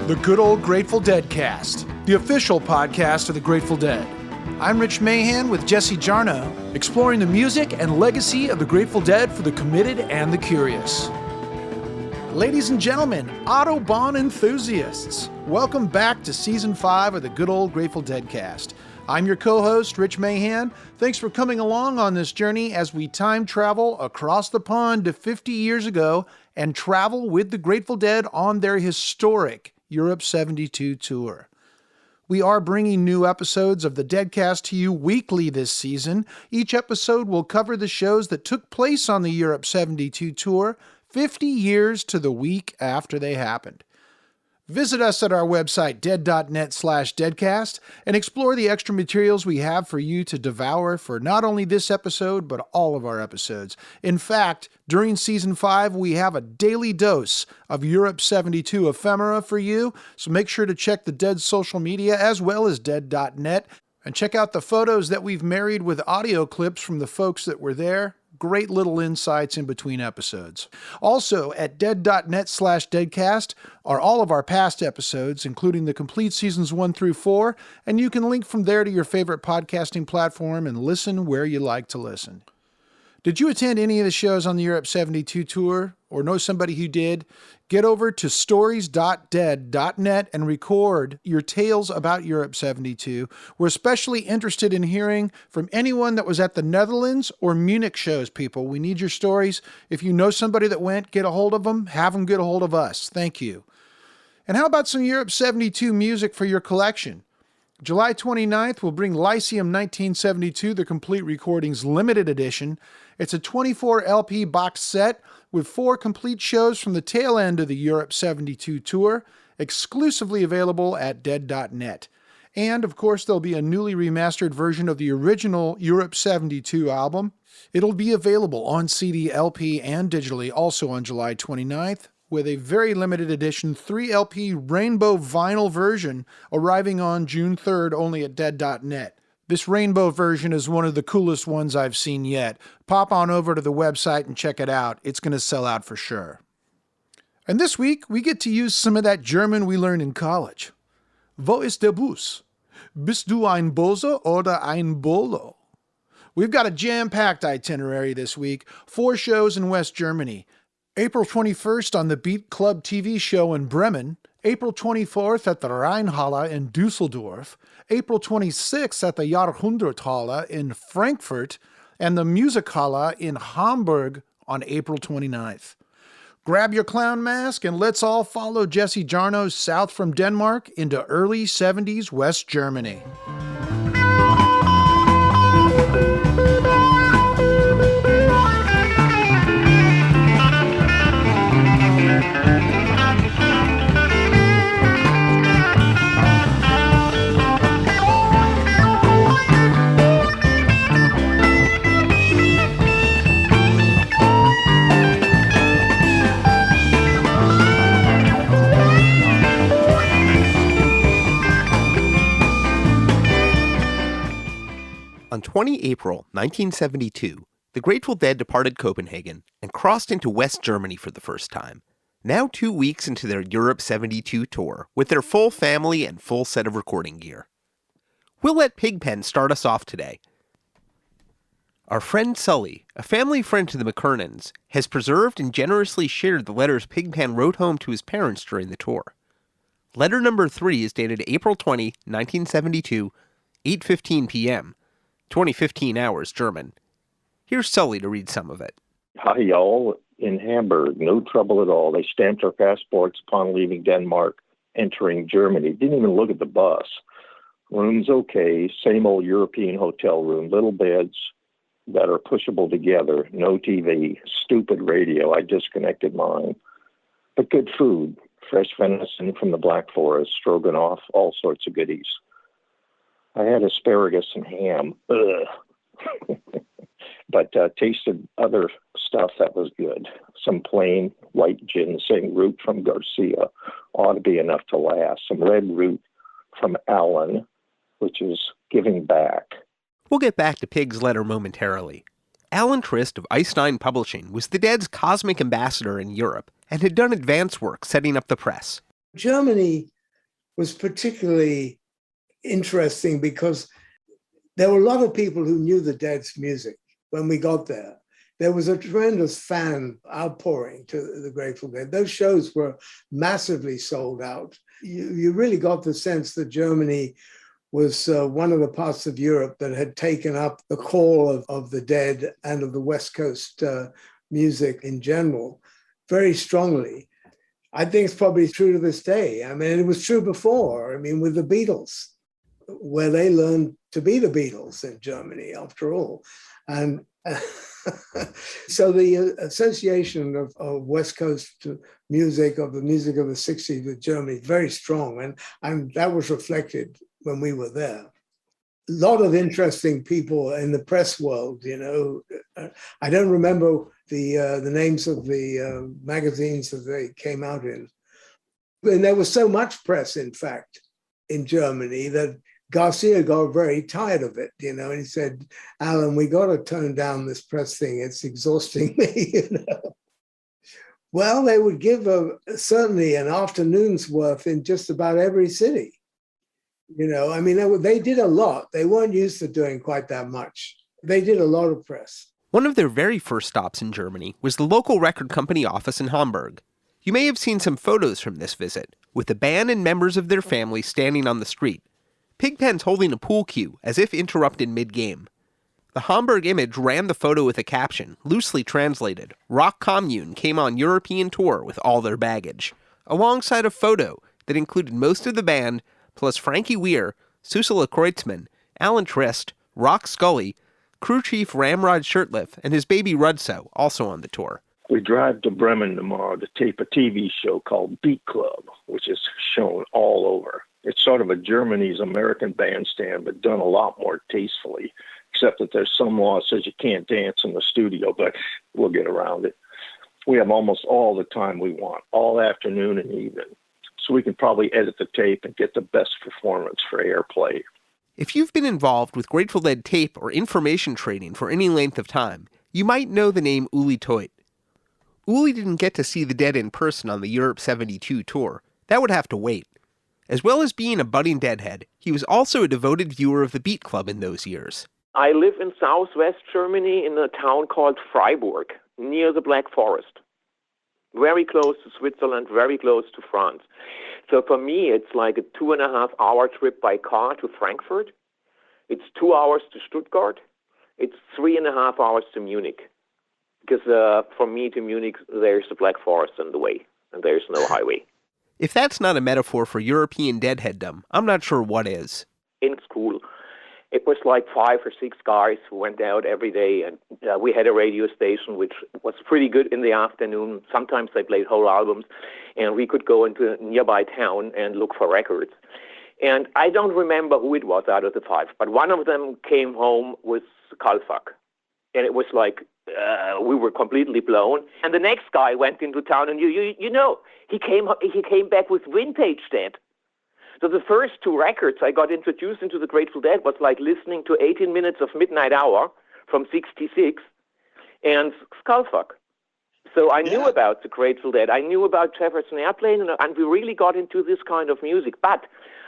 The Good Old Grateful Deadcast, the official podcast of the Grateful Dead. I'm Rich Mahan with Jesse Jarnow, exploring the music and legacy of the Grateful Dead for the committed and the curious. Ladies and gentlemen, Autobahn enthusiasts, welcome back to Season 5 of the Good Old Grateful Deadcast. I'm your co-host, Rich Mahan. Thanks for coming along on this journey as we time travel across the pond to 50 years ago and travel with the Grateful Dead on their historic Europe 72 tour. We are bringing new episodes of the Deadcast to you weekly this season. Each episode will cover the shows that took place on the Europe 72 tour 50 years to the week after they happened. Visit us at our website, dead.net/deadcast, and explore the extra materials we have for you to devour for not only this episode, but all of our episodes. In fact, during Season 5, we have a daily dose of Europe 72 ephemera for you, so make sure to check the Dead social media as well as dead.net, and check out the photos that we've married with audio clips from the folks that were there. Great little insights in between episodes. Also, at dead.net/deadcast are all of our past episodes, including the complete seasons 1 through 4, and you can link from there to your favorite podcasting platform and listen where you like to listen. Did you attend any of the shows on the Europe 72 tour or know somebody who did? Get over to stories.dead.net and record your tales about Europe 72. We're especially interested in hearing from anyone that was at the Netherlands or Munich shows, people. We need your stories. If you know somebody that went, get a hold of them. Have them get a hold of us. Thank you. And how about some Europe 72 music for your collection? July 29th, we'll bring Lyceum 1972, the Complete Recordings Limited Edition. It's a 24 LP box set with 4 complete shows from the tail end of the Europe 72 tour, exclusively available at dead.net. And, of course, there'll be a newly remastered version of the original Europe 72 album. It'll be available on CD, LP, and digitally also on July 29th. With a very limited edition 3LP rainbow vinyl version arriving on June 3rd only at dead.net. This rainbow version is one of the coolest ones I've seen yet. Pop on over to the website and check it out. It's going to sell out for sure. And this week, we get to use some of that German we learned in college. Wo ist der Bus? Bist du ein Bose oder ein Bolo? We've got a jam-packed itinerary this week. 4 shows in West Germany. April 21st on the Beat Club TV show in Bremen, April 24th at the Rheinhalle in Düsseldorf, April 26th at the Jahrhunderthalle in Frankfurt, and the Musikhalle in Hamburg on April 29th. Grab your clown mask and let's all follow Jesse Jarnow south from Denmark into early 70s West Germany. On 20 April 1972, the Grateful Dead departed Copenhagen and crossed into West Germany for the first time, now 2 weeks into their Europe 72 tour with their full family and full set of recording gear. We'll let Pigpen start us off today. Our friend Sully, a family friend to the McKernans, has preserved and generously shared the letters Pigpen wrote home to his parents during the tour. Letter number 3 is dated April 20, 1972, 8:15 p.m., 2015 hours German. Here's Sully to read some of it. Hi, y'all. In Hamburg, no trouble at all. They stamped our passports upon leaving Denmark, entering Germany. Didn't even look at the bus. Room's okay. Same old European hotel room. Little beds that are pushable together. No TV. Stupid radio. I disconnected mine. But good food. Fresh venison from the Black Forest. Stroganoff. All sorts of goodies. I had asparagus and ham. Ugh. But tasted other stuff that was good. Some plain white ginseng root from Garcia ought to be enough to last. Some red root from Alden, which is giving back. We'll get back to Pig's letter momentarily. Alan Trist of Einstein Publishing was the Dead's cosmic ambassador in Europe and had done advance work setting up the press. Germany was particularly interesting because there were a lot of people who knew the Dead's music when we got there. There was a tremendous fan outpouring to the Grateful Dead. Those shows were massively sold out. You really got the sense that Germany was one of the parts of Europe that had taken up the call of the Dead and of the West Coast music in general very strongly. I think it's probably true to this day. I mean, it was true before. I mean, with the Beatles, where they learned to be the Beatles in Germany, after all. And so the association of West Coast music, of the music of the 60s with Germany, is very strong. And that was reflected when we were there. A lot of interesting people in the press world, you know. I don't remember the names of the magazines that they came out in. And there was so much press, in fact, in Germany that Garcia got very tired of it, you know, and he said, "Alan, we got to tone down this press thing. It's exhausting me," you know. Well, they would give certainly an afternoon's worth in just about every city. You know, I mean, they did a lot. They weren't used to doing quite that much. They did a lot of press. One of their very first stops in Germany was the local record company office in Hamburg. You may have seen some photos from this visit, with the band and members of their family standing on the street. Pigpen's holding a pool cue, as if interrupted mid-game. The Hamburg Image ran the photo with a caption, loosely translated, "Rock Commune came on European tour with all their baggage," alongside a photo that included most of the band, plus Frankie Weir, Susela Kreutzmann, Alan Trist, Rock Scully, crew chief Ramrod Shirtliff, and his baby Rudso, also on the tour. We drive to Bremen tomorrow to tape a TV show called Beat Club, which is shown all over. It's sort of a Germany's American Bandstand, but done a lot more tastefully, except that there's some law that says you can't dance in the studio, but we'll get around it. We have almost all the time we want, all afternoon and evening. So we can probably edit the tape and get the best performance for airplay. If you've been involved with Grateful Dead tape or information trading for any length of time, you might know the name Uli Teute. Uli didn't get to see the Dead in person on the Europe 72 tour. That would have to wait. As well as being a budding Deadhead, he was also a devoted viewer of the Beat Club in those years. I live in southwest Germany in a town called Freiburg, near the Black Forest. Very close to Switzerland, very close to France. So for me, it's like a 2.5-hour trip by car to Frankfurt. It's 2 hours to Stuttgart. It's 3.5 hours to Munich. Because from me to Munich, there's the Black Forest in the way, and there's no highway. If that's not a metaphor for European deadheaddom, I'm not sure what is. In school, it was like 5 or 6 guys who went out every day, and we had a radio station which was pretty good in the afternoon. Sometimes they played whole albums, and we could go into a nearby town and look for records. And I don't remember who it was out of the 5, but one of them came home with Kalfak. And it was like, we were completely blown. And the next guy went into town, and you know, he came back with Vintage Dead. So the first 2 records I got introduced into the Grateful Dead was like listening to 18 Minutes of Midnight Hour from '66 and Skullfuck. So I knew about the Grateful Dead. I knew about Jefferson Airplane, and we really got into this kind of music. But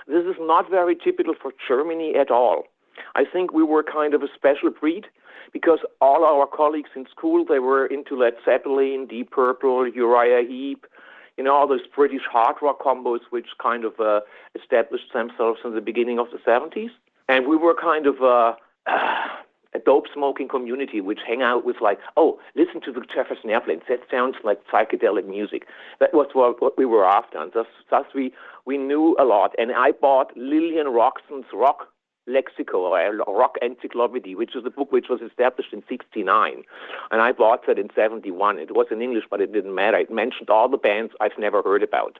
this is not very typical for Germany at all. I think we were kind of a special breed because all our colleagues in school, they were into Led Zeppelin, Deep Purple, Uriah Heep, you know, all those British hard rock combos which kind of established themselves in the beginning of the 70s. And we were kind of a dope-smoking community which hang out with like, oh, listen to the Jefferson Airplane. That sounds like psychedelic music. That was what we were after. And thus we knew a lot. And I bought Lillian Roxon's Rock Lexico, or Rock Encyclopedia, which is a book which was established in '69. And I bought that in '71. It was in English, but it didn't matter. It mentioned all the bands I've never heard about.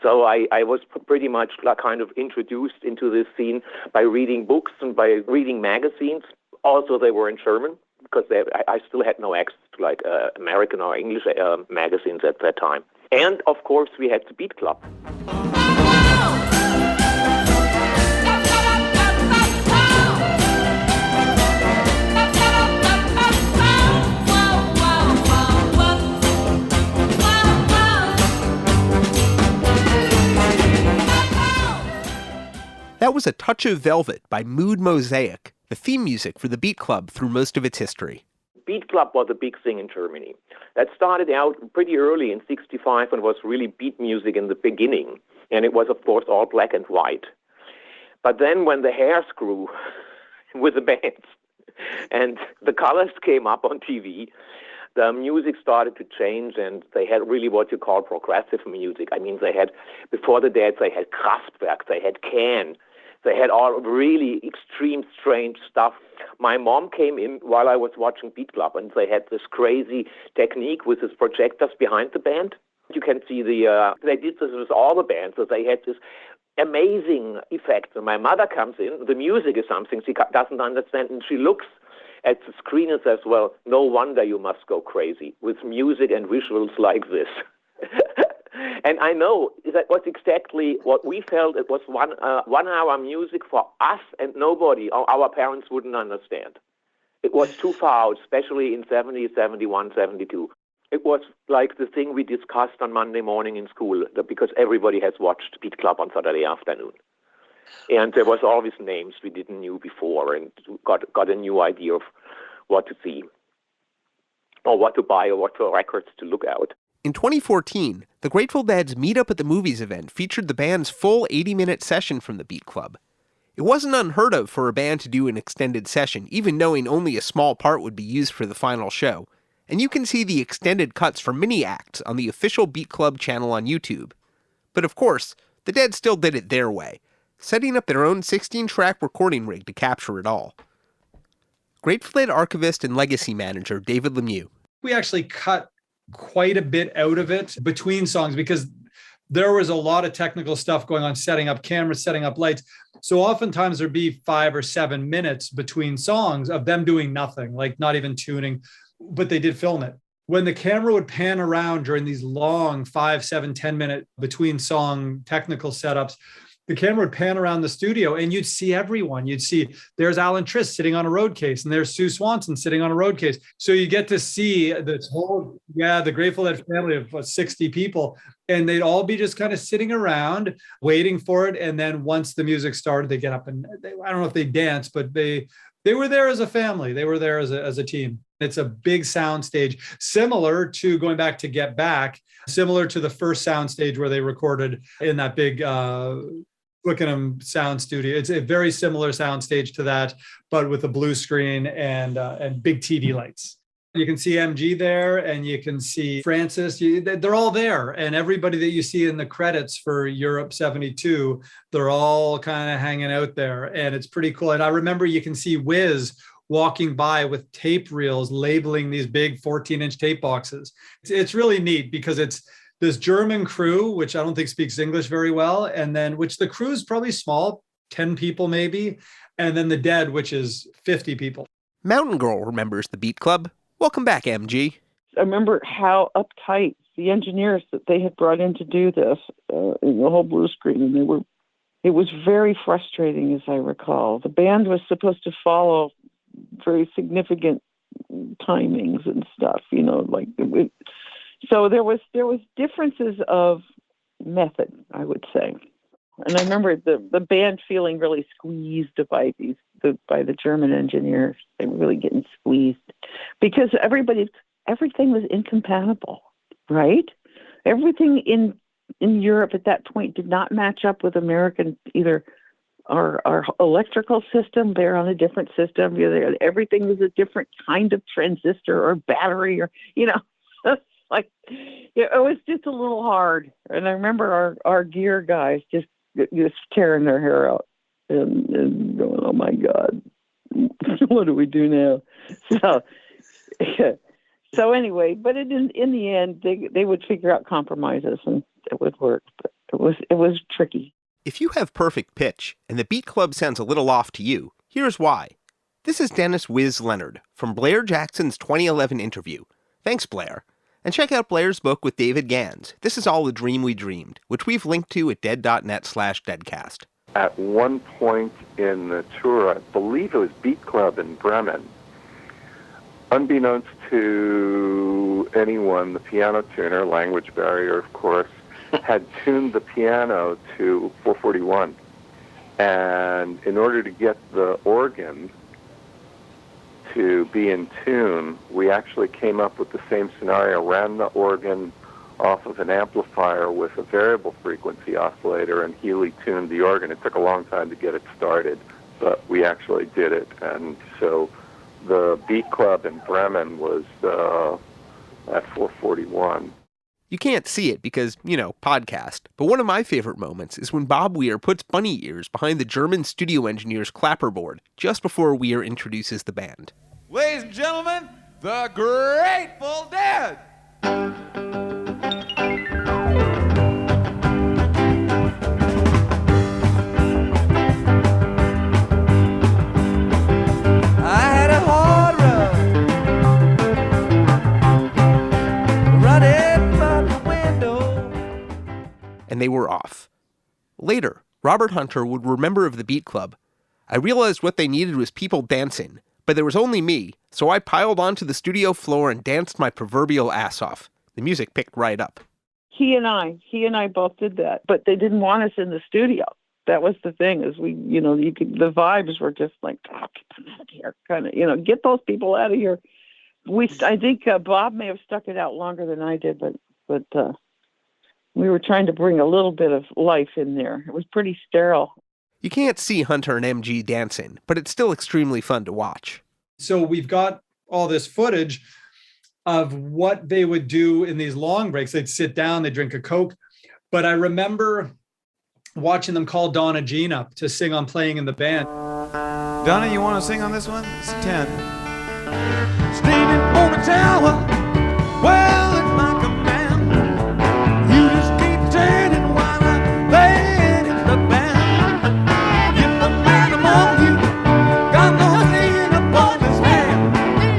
So I was pretty much kind of introduced into this scene by reading books and by reading magazines. Also, they were in German, because I still had no access to like American or English magazines at that time. And, of course, we had the Beat Club. was A Touch of Velvet by Mood Mosaic, the theme music for the Beat Club through most of its history. Beat Club was a big thing in Germany. That started out pretty early in '65 and was really beat music in the beginning. And it was, of course, all black and white. But then when the hairs grew with the bands and the colors came up on TV, the music started to change, and they had really what you call progressive music. I mean, before the Dead, they had Kraftwerk, they had Can, they had all really extreme, strange stuff. My mom came in while I was watching Beat Club, and they had this crazy technique with these projectors behind the band. You can see they did this with all the bands, so they had this amazing effect. And my mother comes in, the music is something she doesn't understand, and she looks at the screen and says, well, no wonder you must go crazy with music and visuals like this. And I know that was exactly what we felt. It was 1 hour music for us and nobody. Our parents wouldn't understand. It was too far out, especially in 70, 71, 72. It was like the thing we discussed on Monday morning in school, because everybody has watched Beat Club on Saturday afternoon. And there was always names we didn't knew before, and got a new idea of what to see, or what to buy, or what records to look out. In 2014, the Grateful Dead's Meet Up at the Movies event featured the band's full 80-minute session from the Beat Club. It wasn't unheard of for a band to do an extended session, even knowing only a small part would be used for the final show. And you can see the extended cuts from mini acts on the official Beat Club channel on YouTube. But of course, the Dead still did it their way, setting up their own 16-track recording rig to capture it all. Grateful Dead archivist and legacy manager David Lemieux. We actually cut quite a bit out of it between songs because there was a lot of technical stuff going on, setting up cameras, setting up lights. So oftentimes there'd be 5 or 7 minutes between songs of them doing nothing, like not even tuning, but they did film it. When the camera would pan around during these long 5, 7, 10-minute between song technical setups, the camera would pan around the studio and you'd see everyone. You'd see there's Alan Trist sitting on a road case and there's Sue Swanson sitting on a road case. So you get to see this whole, the Grateful Dead family of 60 people, and they'd all be just kind of sitting around waiting for it. And then once the music started, they get up and I don't know if they dance, but they were there as a family. They were there as a team. It's a big sound stage, similar to going back to Get Back, similar to the first sound stage where they recorded in that big Twickenham sound studio. It's a very similar sound stage to that, but with a blue screen and big TD lights. You can see MG there, and you can see Francis. They're all there, and everybody that you see in the credits for Europe 72, they're all kind of hanging out there, and it's pretty cool. And I remember you can see Wiz walking by with tape reels labeling these big 14-inch tape boxes. It's really neat because it's this German crew, which I don't think speaks English very well, and then which the crew is probably small, 10 people maybe, and then the Dead, which is 50 people. Mountain Girl remembers the Beat Club. Welcome back, MG. I remember how uptight the engineers that they had brought in to do this, in the whole blue screen, and it was very frustrating, as I recall. The band was supposed to follow very significant timings and stuff, so there was differences of method, I would say. And I remember the band feeling really squeezed by the German engineers. They were really getting squeezed because everything was incompatible, right? Everything in Europe at that point did not match up with American, either our electrical system. They're on a different system. Everything was a different kind of transistor or battery, or it was just a little hard. And I remember our gear guys just tearing their hair out and going, "Oh my God, what do we do now?" So anyway, but in the end, they would figure out compromises and it would work. But it was tricky. If you have perfect pitch and the Beat Club sounds a little off to you, here's why. This is Dennis Wiz Leonard from Blair Jackson's 2011 interview. Thanks, Blair. And check out Blair's book with David Gans, This Is All a Dream We Dreamed, which we've linked to at dead.net/deadcast. At one point in the tour, I believe it was Beat Club in Bremen, unbeknownst to anyone, the piano tuner, language barrier, of course, had tuned the piano to 441. And in order to get the organ to be in tune, we actually came up with the same scenario, ran the organ off of an amplifier with a variable frequency oscillator and Healy tuned the organ. It took a long time to get it started, but we actually did it. And so the Beat Club in Bremen was at 441. You can't see it because, podcast, but one of my favorite moments is when Bob Weir puts bunny ears behind the German studio engineer's clapperboard just before Weir introduces the band. Ladies and gentlemen, the Grateful Dead! I had a hard run, running from the window. And they were off. Later, Robert Hunter would remember of the Beat Club. I realized what they needed was people dancing, but there was only me, so I piled onto the studio floor and danced my proverbial ass off. The music picked right up. He and I both did that, but they didn't want us in the studio. That was the thing, is the vibes were just like, get them out of here, kind of, get those people out of here. I think Bob may have stuck it out longer than I did, but we were trying to bring a little bit of life in there. It was pretty sterile. You can't see Hunter and MG dancing, but it's still extremely fun to watch. So we've got all this footage of what they would do in these long breaks. They'd sit down, they'd drink a Coke. But I remember watching them call Donna Jean up to sing on Playing in the Band. Donna, you want to sing on this one? It's 10. Streaming on the tower, well, it's my command. You just keep turning while I'm playing in the band. If the man among you got no sin upon his hand,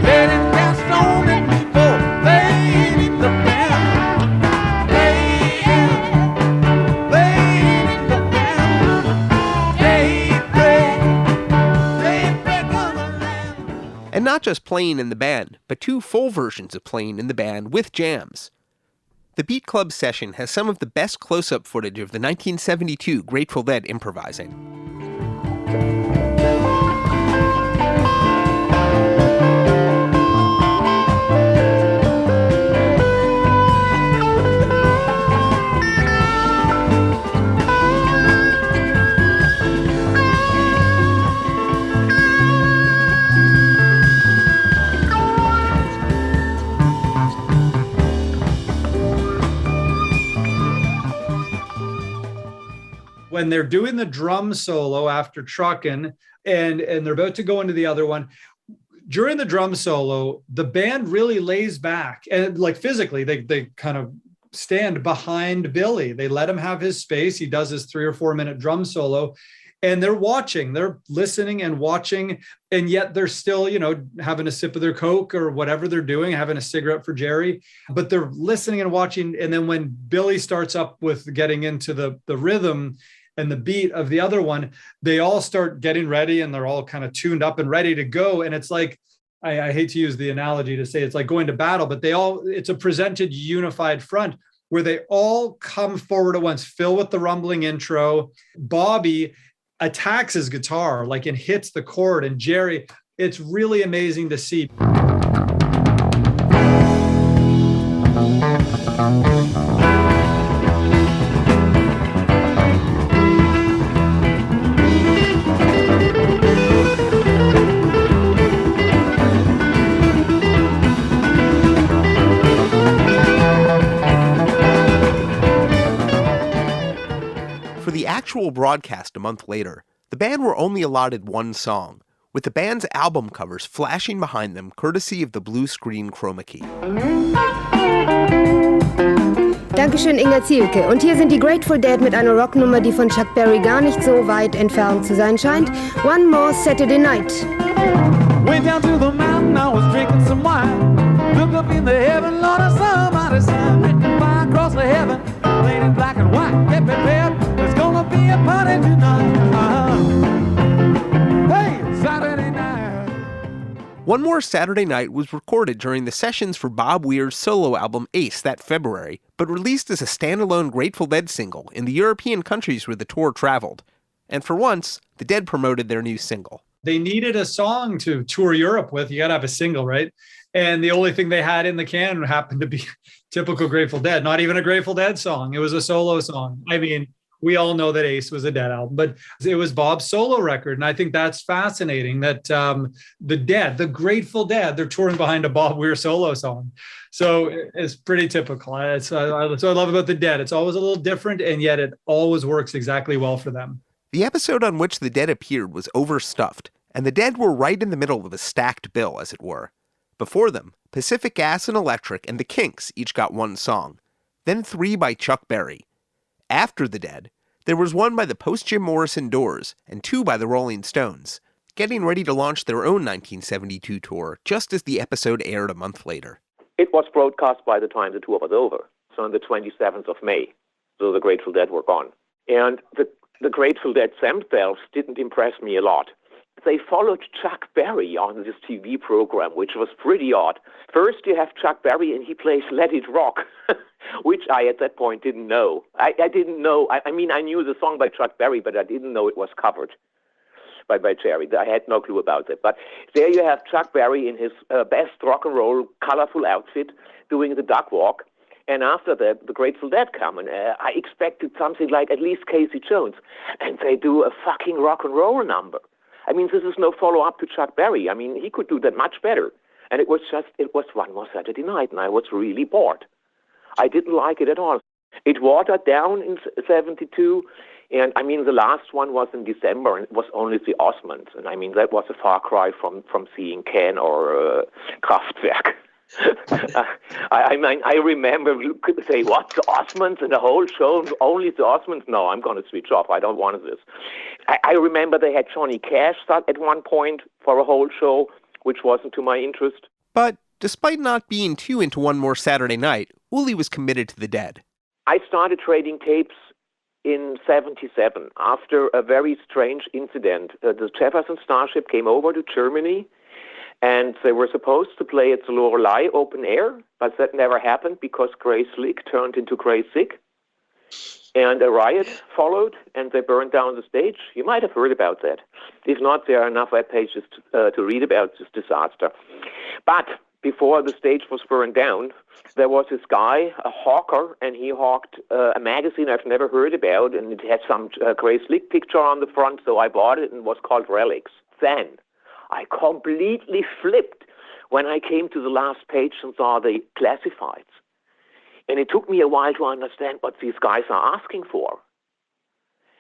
let him cast on at me for playing in the band. Playing in the band. Daybreak of the land. And not just playing in the band, but two full versions of playing in the band with jams. The Beat Club session has some of the best close-up footage of the 1972 Grateful Dead improvising. When they're doing the drum solo after Truckin' and they're about to go into the other one, during the drum solo, the band really lays back and like physically, they kind of stand behind Billy. They let him have his space. He does his 3 or 4 minute drum solo and they're watching, they're listening and watching. And yet they're still, having a sip of their Coke or whatever they're doing, having a cigarette for Jerry, but they're listening and watching. And then when Billy starts up with getting into the rhythm and the beat of the other one, they all start getting ready and they're all kind of tuned up and ready to go. And it's like, I hate to use the analogy to say it's like going to battle, but it's a presented unified front where they all come forward at once. Phil with the rumbling intro, Bobby attacks his guitar, and hits the chord, and Jerry, it's really amazing to see. For the actual broadcast a month later, the band were only allotted one song, with the band's album covers flashing behind them courtesy of the blue screen chroma key. Dankeschön, Inga Zielke. Und hier sind die Grateful Dead mit einer Rocknummer, die von Chuck Berry gar nicht so weit entfernt zu sein scheint. One More Saturday Night. Went down to the mountain, I was drinking some wine. Looked up in the heaven, Lord, I saw somebody's sign written by across the heaven, plain in black and white. Get prepared, there's gonna be a party tonight. Hey, Saturday night. One More Saturday Night was recorded during the sessions for Bob Weir's solo album Ace that February, but released as a standalone Grateful Dead single in the European countries where the tour traveled. And for once, the Dead promoted their new single. They needed a song to tour Europe with. You got to have a single, right? And the only thing they had in the can happened to be typical Grateful Dead, not even a Grateful Dead song. It was a solo song. I mean, we all know that Ace was a Dead album, but it was Bob's solo record. And I think that's fascinating that the Dead, the Grateful Dead, they're touring behind a Bob Weir solo song. So it's pretty typical. So I love about the Dead. It's always a little different, and yet it always works exactly well for them. The episode on which the Dead appeared was overstuffed, and the Dead were right in the middle of a stacked bill, as it were. Before them, Pacific Gas and Electric and the Kinks each got one song, then 3 by Chuck Berry. After the Dead, there was one by the post-Jim Morrison Doors and 2 by the Rolling Stones, getting ready to launch their own 1972 tour just as the episode aired a month later. It was broadcast by the time the tour was over, so on the 27th of May, so the Grateful Dead were gone. And the Grateful Dead themselves didn't impress me a lot. They followed Chuck Berry on this TV program, which was pretty odd. First, you have Chuck Berry, and he plays Let It Rock, which I, at that point, didn't know. I didn't know. I mean, I knew the song by Chuck Berry, but I didn't know it was covered by Jerry. I had no clue about it. But there you have Chuck Berry in his best rock and roll, colorful outfit, doing the duck walk. And after that, the Grateful Dead come, and I expected something like at least Casey Jones. And they do a fucking rock and roll number. I mean, this is no follow-up to Chuck Berry. I mean, he could do that much better. And it was One More Saturday Night, and I was really bored. I didn't like it at all. It watered down in 72, and I mean, the last one was in December, and it was only the Osmonds. And I mean, that was a far cry from seeing Can or Kraftwerk. I mean, I remember you could say, what, the Osmonds and the whole show, only the Osmonds? No, I'm going to switch off. I don't want this. I remember they had Johnny Cash at one point for a whole show, which wasn't to my interest. But despite not being too into One More Saturday Night, Uli was committed to the Dead. I started trading tapes in 77 after a very strange incident. The Jefferson Starship came over to Germany, and they were supposed to play at the Lorelei open air, but that never happened because Grey Slick turned into Grey Sick. And a riot followed, and they burned down the stage. You might have heard about that. If not, there are enough web pages to read about this disaster. But before the stage was burned down, there was this guy, a hawker, and he hawked a magazine I've never heard about, and it had some Grey Slick picture on the front, so I bought it, and it was called Relics. Then I completely flipped when I came to the last page and saw the classifieds. And it took me a while to understand what these guys are asking for.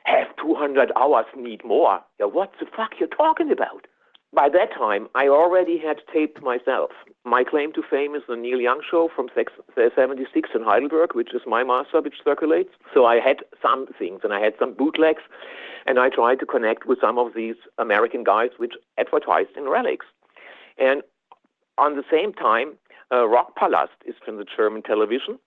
Have 200 hours, need more. Yeah, what the fuck you talking about? By that time, I already had taped myself. My claim to fame is the Neil Young Show from 76 in Heidelberg, which is my master, which circulates. So I had some things, and I had some bootlegs, and I tried to connect with some of these American guys which advertised in Relics. And on the same time, Rockpalast is from the German television,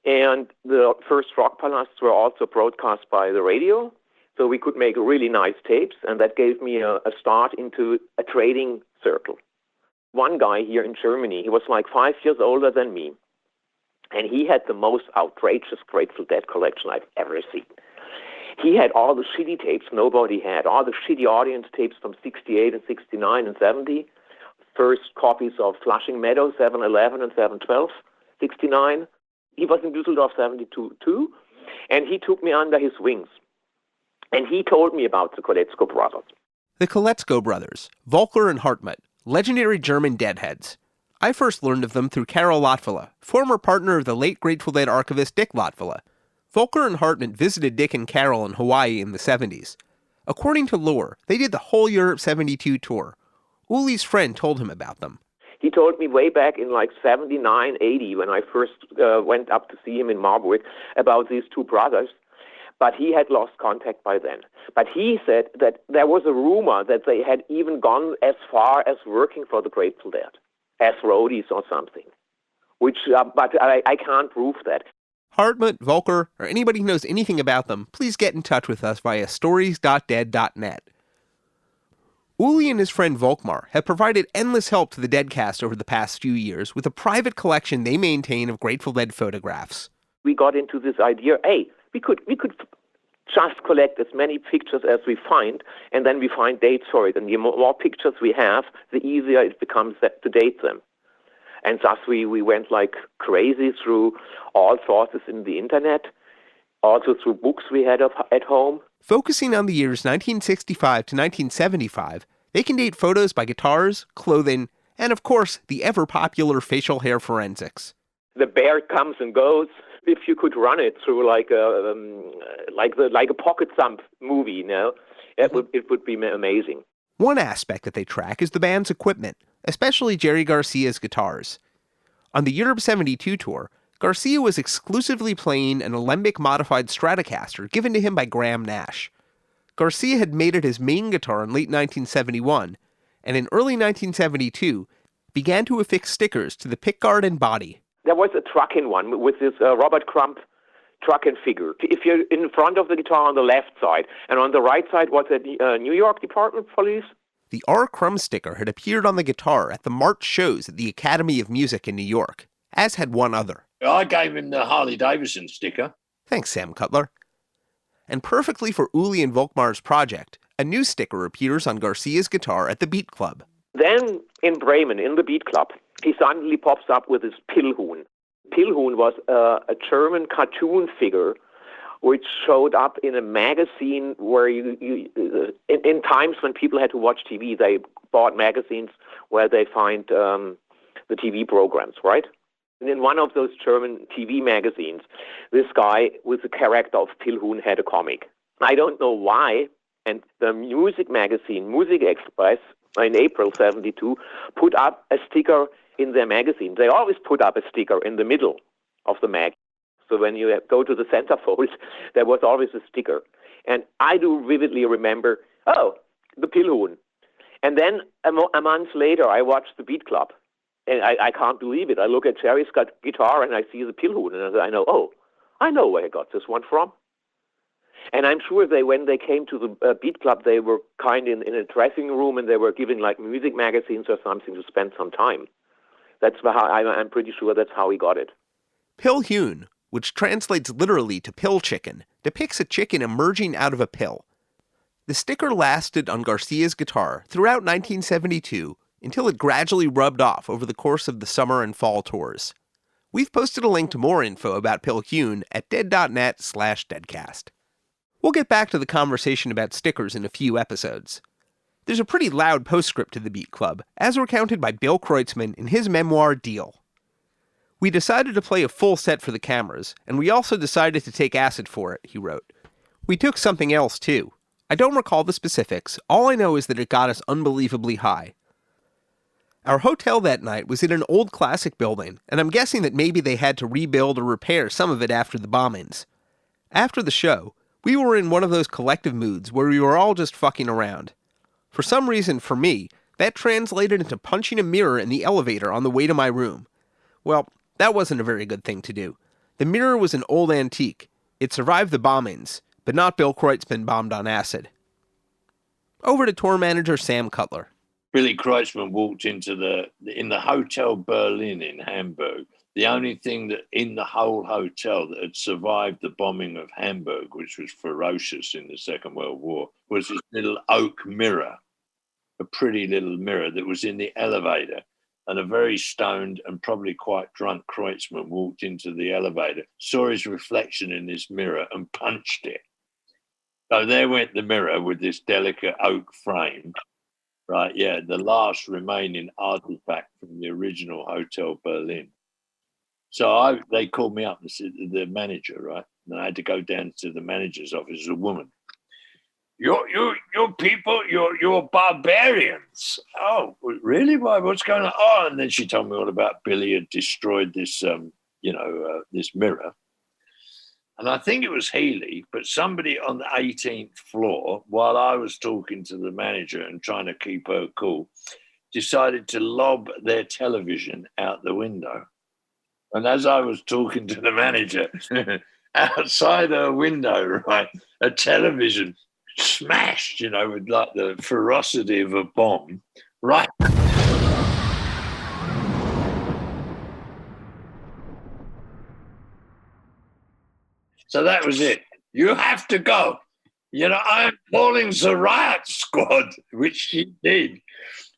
and the first Rockpalasts were also broadcast by the radio, so we could make really nice tapes, and that gave me a start into a trading circle. One guy here in Germany, he was like 5 years older than me, and he had the most outrageous Grateful Dead collection I've ever seen. He had all the shitty tapes nobody had, all the shitty audience tapes from 68 and 69 and 70, first copies of Flushing Meadows, 711 and 712, 69. He was in Düsseldorf 72 too, and he took me under his wings. And he told me about the Koletzko brothers. The Koletzko brothers, Volker and Hartmut, legendary German deadheads. I first learned of them through Carol Latvala, former partner of the late Grateful Dead archivist Dick Latvala. Volker and Hartmut visited Dick and Carol in Hawaii in the 70s. According to lore, they did the whole Europe 72 tour. Uli's friend told him about them. He told me way back in like 79, 80, when I first went up to see him in Marburg, about these two brothers. But he had lost contact by then. But he said that there was a rumor that they had even gone as far as working for the Grateful Dead, as roadies or something. Which, but I can't prove that. Hartmut, Volker, or anybody who knows anything about them, please get in touch with us via stories.dead.net. Uli and his friend Volkmar have provided endless help to the Deadcast over the past few years with a private collection they maintain of Grateful Dead photographs. We got into this idea, hey, we could just collect as many pictures as we find, and then we find dates for it. And the more pictures we have, the easier it becomes to date them. And thus we went like crazy through all sources in the internet, also through books we had at home. Focusing on the years 1965 to 1975, they can date photos by guitars, clothing, and of course, the ever-popular facial hair forensics. The bear comes and goes. If you could run it through like a pocket thump movie, you know, it would be amazing. One aspect that they track is the band's equipment, especially Jerry Garcia's guitars. On the Europe 72 tour, Garcia was exclusively playing an Alembic-modified Stratocaster given to him by Graham Nash. Garcia had made it his main guitar in late 1971, and in early 1972, began to affix stickers to the pickguard and body. There was a trucking one with this Robert Crump trucking figure. If you're in front of the guitar on the left side, and on the right side was the New York Department Police. The R. Crumb sticker had appeared on the guitar at the March shows at the Academy of Music in New York, as had one other. I gave him the Harley Davidson sticker. Thanks, Sam Cutler. And perfectly for Uli and Volkmar's project, a new sticker appears on Garcia's guitar at the Beat Club. Then in Bremen, in the Beat Club, he suddenly pops up with his Pillhuhn. Pillhuhn was a German cartoon figure which showed up in a magazine where in times when people had to watch TV, they bought magazines where they find the TV programs, right? And in one of those German TV magazines, this guy with the character of Pillhuhn had a comic. I don't know why, and the music magazine, Music Express, in April 72, put up a sticker in their magazine. They always put up a sticker in the middle of the mag. So when you go to the centerfold, there was always a sticker. And I do vividly remember, the Pillhuhn. And then a month later, I watched the Beat Club. And I can't believe it. I look at Jerry's guitar and I see the Pillhuhn. And I know where I got this one from. And I'm sure when they came to the Beat Club, they were kind in a dressing room and they were giving like music magazines or something to spend some time. That's how I'm pretty sure that's how he got it. Pillhuhn, which translates literally to pill chicken, depicts a chicken emerging out of a pill. The sticker lasted on Garcia's guitar throughout 1972 until it gradually rubbed off over the course of the summer and fall tours. We've posted a link to more info about Pillhuhn at dead.net/deadcast. We'll get back to the conversation about stickers in a few episodes. There's a pretty loud postscript to the Beat Club, as recounted by Bill Kreutzmann in his memoir, Deal. We decided to play a full set for the cameras, and we also decided to take acid for it, he wrote. We took something else, too. I don't recall the specifics, all I know is that it got us unbelievably high. Our hotel that night was in an old classic building, and I'm guessing that maybe they had to rebuild or repair some of it after the bombings. After the show, we were in one of those collective moods where we were all just fucking around. For some reason, for me, that translated into punching a mirror in the elevator on the way to my room. Well, that wasn't a very good thing to do. The mirror was an old antique. It survived the bombings, but not Bill Kreutzmann bombed on acid. Over to tour manager Sam Cutler. Billy Kreutzmann walked into in the Hotel Berlin in Hamburg. The only thing that in the whole hotel that had survived the bombing of Hamburg, which was ferocious in the Second World War, was this little oak mirror, a pretty little mirror that was in the elevator. And a very stoned and probably quite drunk Kreutzmann walked into the elevator, saw his reflection in this mirror and punched it. So there went the mirror with this delicate oak frame. Right, yeah, the last remaining artifact from the original Hotel Berlin. So they called me up, the manager, right? And I had to go down to the manager's office as a woman. You're people, you're barbarians. Oh, really? Why? What's going on? Oh, and then she told me all about Billy had destroyed this, this mirror. And I think it was Healy, but somebody on the 18th floor, while I was talking to the manager and trying to keep her cool, decided to lob their television out the window. And as I was talking to the manager, outside her window, right, a television smashed, with like the ferocity of a bomb, right. So that was it. You have to go. I'm calling the riot squad, which she did.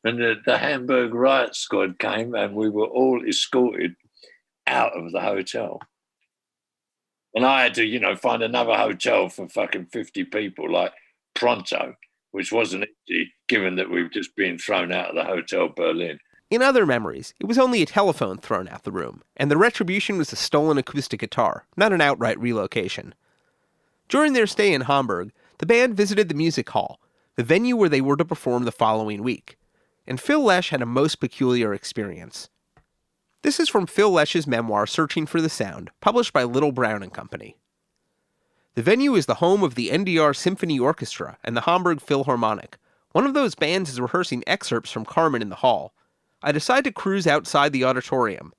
And the Hamburg riot squad came and we were all escorted out of the hotel. And I had to, find another hotel for fucking 50 people, like pronto, which wasn't easy, given that we've just been thrown out of the Hotel Berlin. In other memories, it was only a telephone thrown out the room, and the retribution was a stolen acoustic guitar, not an outright relocation. During their stay in Hamburg, the band visited the music hall, the venue where they were to perform the following week. And Phil Lesh had a most peculiar experience. This is from Phil Lesh's memoir, Searching for the Sound, published by Little Brown and Company. The venue is the home of the NDR Symphony Orchestra and the Hamburg Philharmonic. One of those bands is rehearsing excerpts from Carmen in the hall. I decide to cruise outside the auditorium.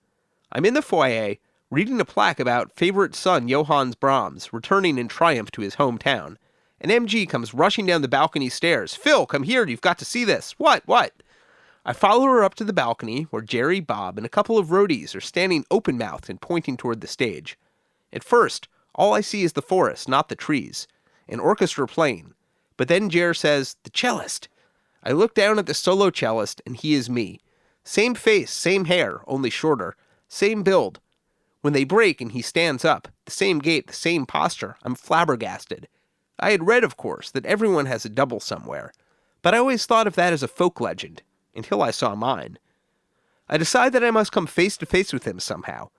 I'm in the foyer, reading a plaque about favorite son Johannes Brahms returning in triumph to his hometown. And MG comes rushing down the balcony stairs. "Phil, come here, you've got to see this." What? I follow her up to the balcony, where Jerry, Bob, and a couple of roadies are standing open-mouthed and pointing toward the stage. At first, all I see is the forest, not the trees. An orchestra playing. But then Jer says, "The cellist." I look down at the solo cellist, and he is me. Same face, same hair, only shorter. Same build. When they break and he stands up, the same gait, the same posture, I'm flabbergasted. I had read, of course, that everyone has a double somewhere. But I always thought of that as a folk legend. Until I saw mine. I decide that I must come face to face with him somehow,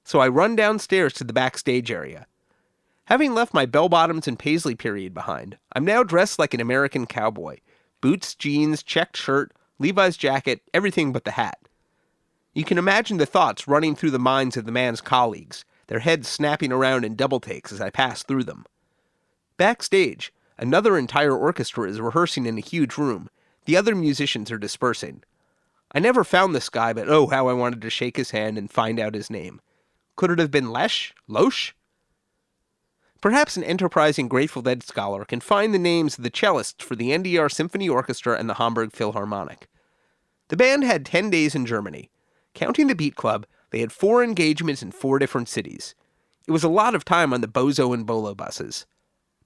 so I run downstairs to the backstage area. Having left my bell-bottoms and paisley period behind, I'm now dressed like an American cowboy. Boots, jeans, checked shirt, Levi's jacket, everything but the hat. You can imagine the thoughts running through the minds of the man's colleagues, their heads snapping around in double takes as I pass through them. Backstage, another entire orchestra is rehearsing in a huge room. The other musicians are dispersing. I never found this guy, but oh, how I wanted to shake his hand and find out his name. Could it have been Lesh? Loesch? Perhaps an enterprising Grateful Dead scholar can find the names of the cellists for the NDR Symphony Orchestra and the Hamburg Philharmonic. The band had 10 days in Germany. Counting the Beat Club, they had 4 engagements in 4 different cities. It was a lot of time on the Bozo and Bolo buses.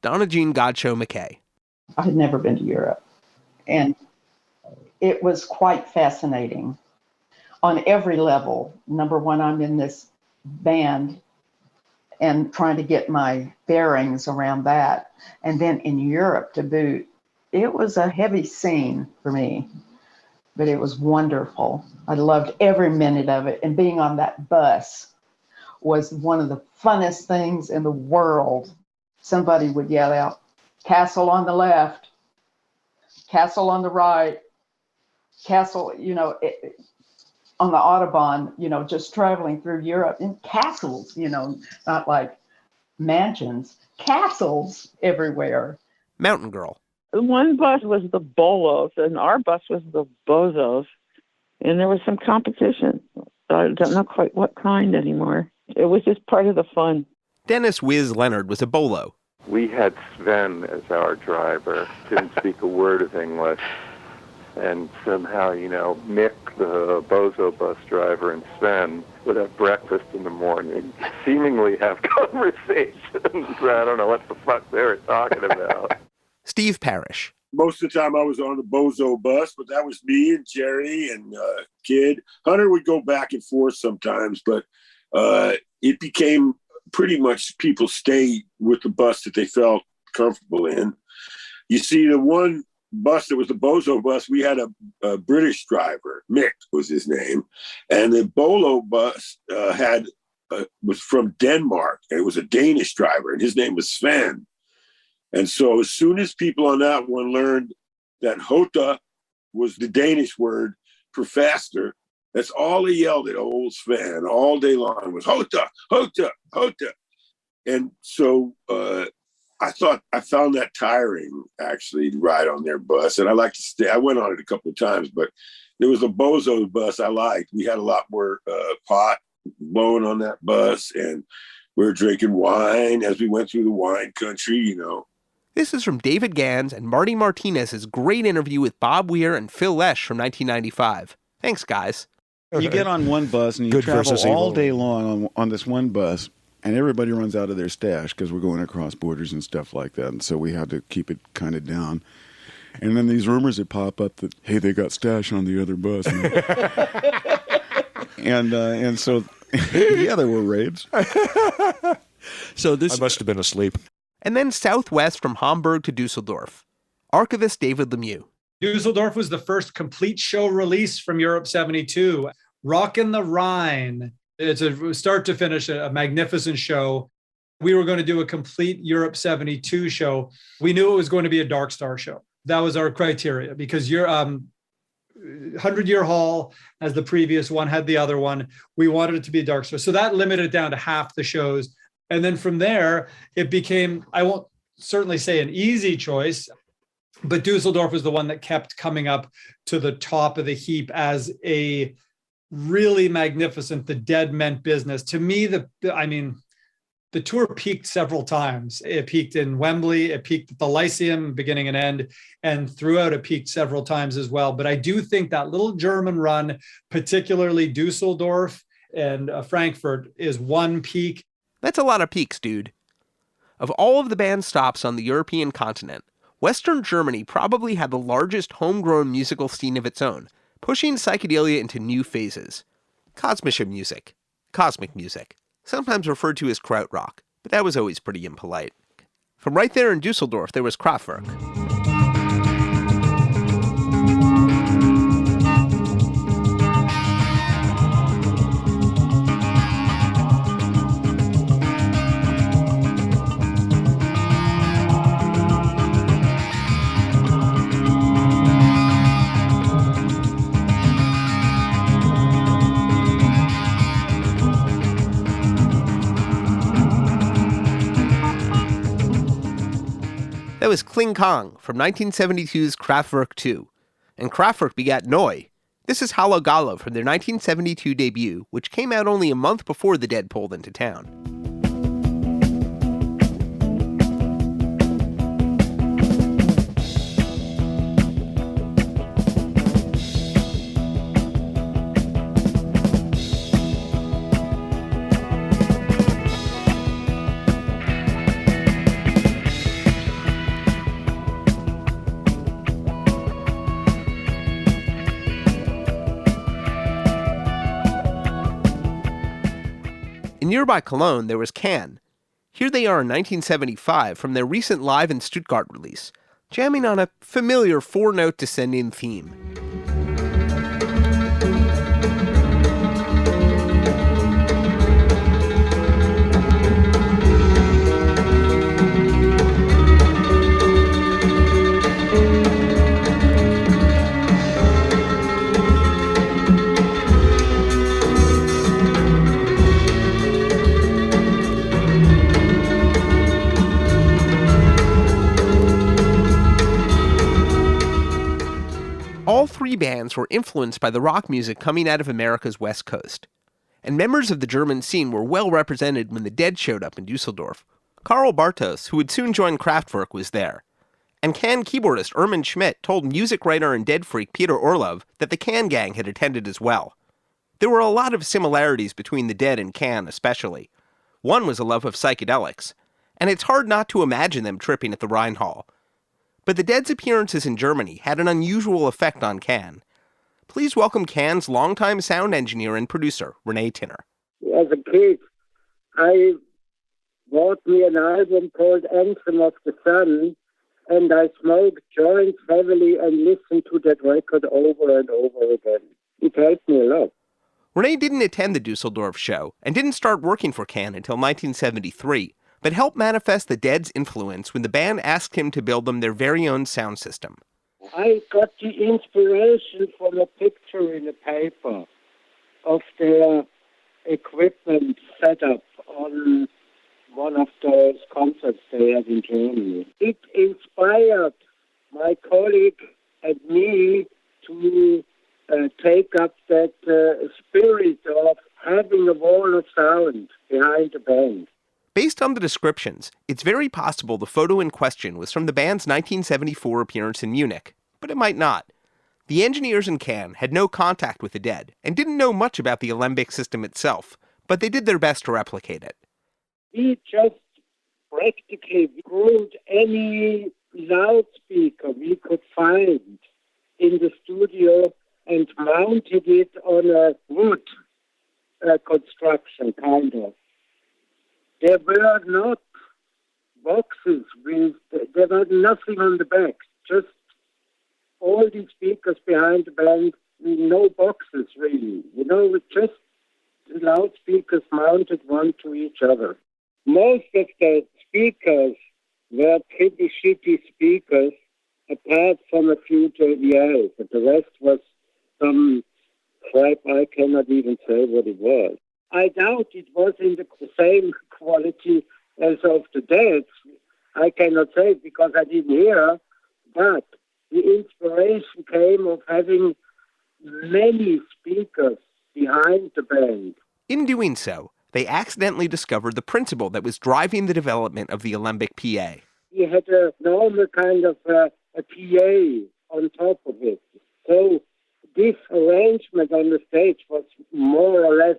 Donna Jean Godchaux-MacKay. I had never been to Europe, and it was quite fascinating on every level. Number one, I'm in this band and trying to get my bearings around that. And then in Europe to boot, it was a heavy scene for me, but it was wonderful. I loved every minute of it. And being on that bus was one of the funnest things in the world. Somebody would yell out, "Castle on the left, castle on the right." Castle, on the Autobahn, just traveling through Europe, and castles, not like mansions, castles everywhere. Mountain Girl. One bus was the Bolos, and our bus was the Bozos, and there was some competition. I don't know quite what kind anymore. It was just part of the fun. Dennis Wiz Leonard was a Bolo. We had Sven as our driver, didn't speak a word of English. And somehow, Mick, the Bozo bus driver, and Sven would have breakfast in the morning, seemingly have conversations. I don't know what the fuck they were talking about. Steve Parish. Most of the time I was on the Bozo bus, but that was me and Jerry and Kid. Hunter would go back and forth sometimes, but it became pretty much people stayed with the bus that they felt comfortable in. You see, the one bus that was the Bozo bus, we had a British driver, Mick was his name, and the Bolo bus was from Denmark, and it was a Danish driver, and his name was Sven. And so as soon as people on that one learned that Hota was the Danish word for faster, that's all they yelled at old Sven all day long was Hota, Hota, Hota. And so I found that tiring, actually, to ride on their bus. And I like to stay. I went on it a couple of times, but there was a Bozo bus I liked. We had a lot more pot blowing on that bus, and we were drinking wine as we went through the wine country, This is from David Gans and Marty Martinez's great interview with Bob Weir and Phil Lesh from 1995. Thanks, guys. You get on one bus and you Good travel versus all evil. day long on this one bus. And everybody runs out of their stash because we're going across borders and stuff like that. And so we had to keep it kind of down. And then these rumors would pop up that, hey, they got stash on the other bus. And so, yeah, there were raids. So this I must have been asleep. And then southwest from Hamburg to Dusseldorf. Archivist David Lemieux. Dusseldorf was the first complete show release from Europe 72. Rockin the Rhine. It's a start to finish a magnificent show. We were going to do a complete Europe 72 show. We knew it was going to be a Dark Star show. That was our criteria because your 100-Year Hall, as the previous one had the other one, we wanted it to be a Dark Star. So that limited it down to half the shows. And then from there, it became, I won't certainly say an easy choice, but Dusseldorf was the one that kept coming up to the top of the heap as a really magnificent, the Dead meant business. To me, the tour peaked several times. It peaked in Wembley, it peaked at the Lyceum, beginning and end, and throughout it peaked several times as well. But I do think that little German run, particularly Dusseldorf and Frankfurt, is one peak. That's a lot of peaks, dude. Of all of the band's stops on the European continent, Western Germany probably had the largest homegrown musical scene of its own, pushing psychedelia into new phases. Kosmische music. Cosmic music. Sometimes referred to as krautrock, but that was always pretty impolite. From right there in Dusseldorf, there was Kraftwerk. That was Kling Kong from 1972's Kraftwerk 2. And Kraftwerk begat Neu. This is Hallo Gala from their 1972 debut, which came out only a month before the Dead pulled into town. In nearby Cologne, there was Can. Here they are in 1975 from their recent Live in Stuttgart release, jamming on a familiar four-note descending theme. All three bands were influenced by the rock music coming out of America's West Coast. And members of the German scene were well represented when the Dead showed up in Dusseldorf. Karl Bartos, who would soon join Kraftwerk, was there. And Can keyboardist Ermin Schmidt told music writer and Dead freak Peter Orlov that the Can gang had attended as well. There were a lot of similarities between the Dead and Can especially. One was a love of psychedelics, and it's hard not to imagine them tripping at the Rhine Hall. But the Dead's appearances in Germany had an unusual effect on Can. Please welcome Can's longtime sound engineer and producer, René Tinner. As a kid, I bought me an album called Anthem of the Sun, and I smoked joints heavily and listened to that record over and over again. It helped me a lot. René didn't attend the Dusseldorf show and didn't start working for Can until 1973. But helped manifest the Dead's influence when the band asked him to build them their very own sound system. I got the inspiration from a picture in a paper of their equipment setup on one of those concerts they had in Germany. It inspired my colleague and me to take up that spirit of having a wall of sound behind the band. Based on the descriptions, it's very possible the photo in question was from the band's 1974 appearance in Munich, but it might not. The engineers in Can had no contact with the Dead and didn't know much about the alembic system itself, but they did their best to replicate it. We just practically groomed any loudspeaker we could find in the studio and mounted it on a wood construction, kind of. There were not boxes there was nothing on the back, just all these speakers behind the band, no boxes really, with just the loudspeakers mounted one to each other. Most of the speakers were pretty shitty speakers, apart from a few JBLs, but the rest was some crap. I cannot even say what it was. I doubt it was in the same quality as of the Dead. I cannot say it because I didn't hear, but the inspiration came of having many speakers behind the band. In doing so, they accidentally discovered the principle that was driving the development of the alembic PA. We had a normal kind of a PA on top of it. So this arrangement on the stage was more or less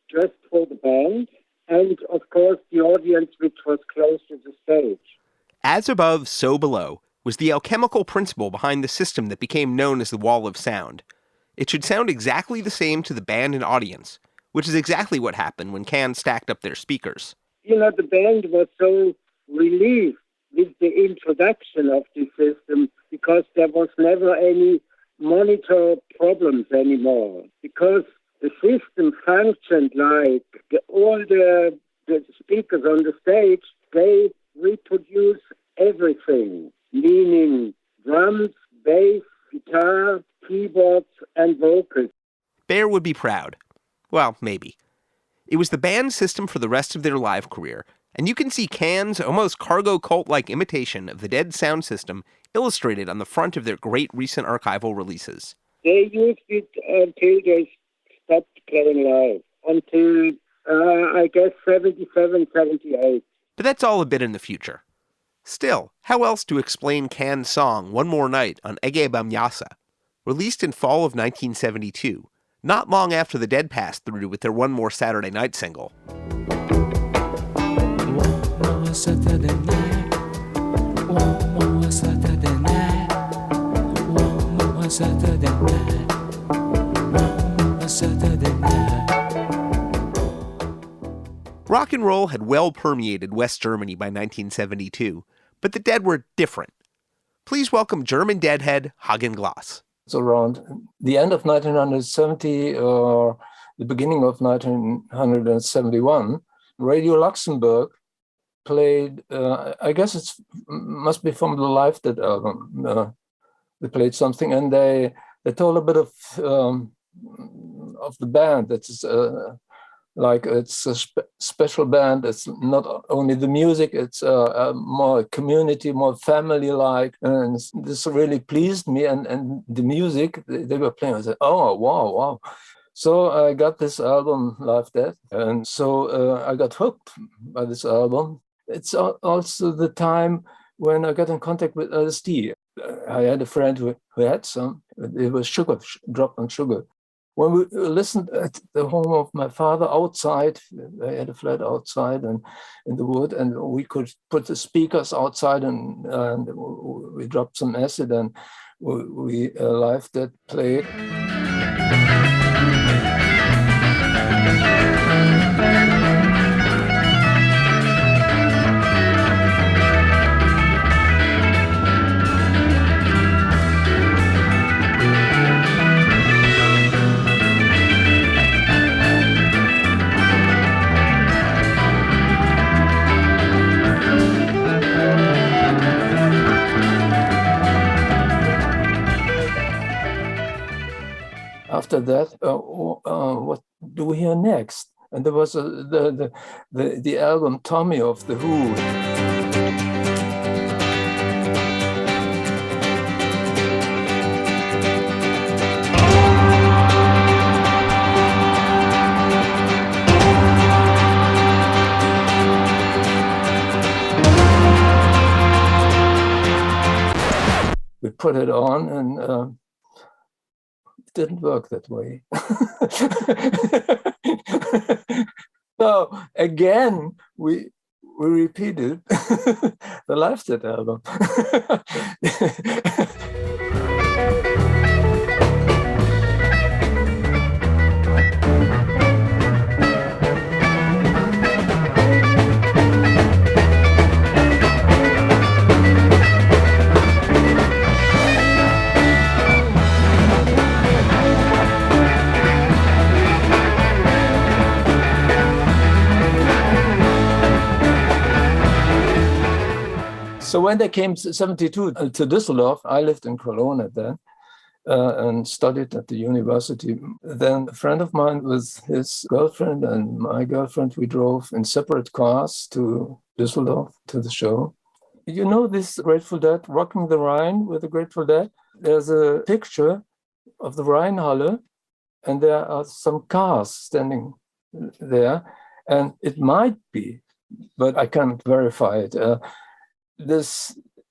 just for the band and, of course, the audience which was close to the stage. As above, so below was the alchemical principle behind the system that became known as the wall of sound. It should sound exactly the same to the band and audience, which is exactly what happened when Can stacked up their speakers. The band was so relieved with the introduction of the system because there was never any monitor problems anymore, because the system functioned like all the speakers on the stage, they reproduce everything, meaning drums, bass, guitar, keyboards, and vocals. Bear would be proud. Well, maybe. It was the band's system for the rest of their live career, and you can see Can's almost cargo cult-like imitation of the Dead sound system illustrated on the front of their great recent archival releases. They used it until they stopped playing live, until, I guess, 77, 78. But that's all a bit in the future. Still, how else to explain Can's song One More Night on Ege Bamyasa, released in fall of 1972, not long after the Dead passed through with their One More Saturday Night single. One more Saturday night, one more Saturday night, one more Saturday night, one more Saturday night. Rock and roll had well permeated West Germany by 1972, but the Dead were different. Please welcome German Deadhead Hagen Glas. So around the end of 1970 or the beginning of 1971, Radio Luxembourg played, I guess it must be from the Live Dead album. They played something, and they told a bit of the band. It's like it's a special band. It's not only the music, it's more community, more family-like. And this really pleased me. And the music they were playing, I said, oh, wow. So I got this album, Live Dead. And so I got hooked by this album. It's also the time when I got in contact with LSD. I had a friend who had some. It was sugar, dropped on sugar. When we listened at the home of my father outside, I had a flat outside and in the wood, and we could put the speakers outside and we dropped some acid and we Live Dead played. After that, what do we hear next? And there was the album Tommy of The Who. We put it on and didn't work that way. So again, we we repeated the Live Set album. So when they came to 72 to Düsseldorf, I lived in Cologne at then and studied at the university. Then a friend of mine with his girlfriend and my girlfriend, we drove in separate cars to Düsseldorf to the show. You know this Grateful Dead, Rockin the Rhine with the Grateful Dead? There's a picture of the Rheinhalle and there are some cars standing there. And it might be, but I can't verify it.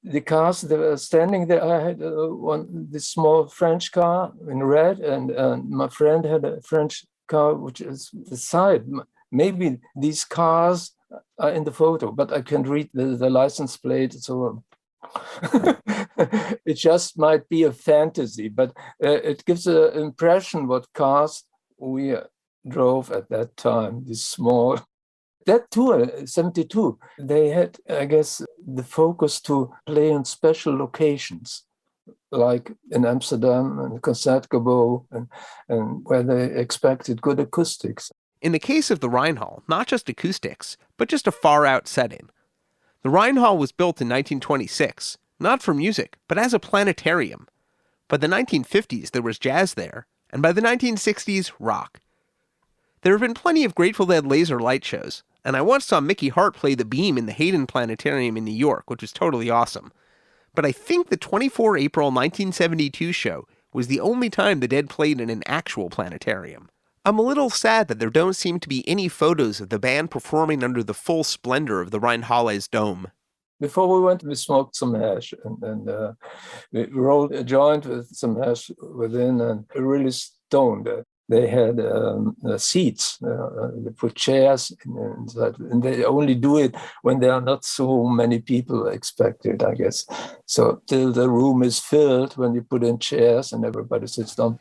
The cars that were standing there, I had this small French car in red, and my friend had a French car which is the side. Maybe these cars are in the photo, but I can't read the license plate. So it just might be a fantasy, but it gives an impression what cars we drove at that time. These small. That tour, 72, they had, I guess, the focus to play in special locations, like in Amsterdam and Concertgebouw, and where they expected good acoustics. In the case of the Rheinhall, not just acoustics, but just a far-out setting. The Rheinhall was built in 1926, not for music, but as a planetarium. By the 1950s, there was jazz there, and by the 1960s, rock. There have been plenty of Grateful Dead laser light shows, and I once saw Mickey Hart play the beam in the Hagen Planetarium in New York, which was totally awesome. But I think the 24 April 1972 show was the only time the Dead played in an actual planetarium. I'm a little sad that there don't seem to be any photos of the band performing under the full splendor of the Rheinhalle's dome. Before we went, we smoked some hash and we rolled a joint with some hash within and really stoned. They had seats. They put chairs inside, and they only do it when there are not so many people expected, I guess. So till the room is filled, when you put in chairs and everybody sits down.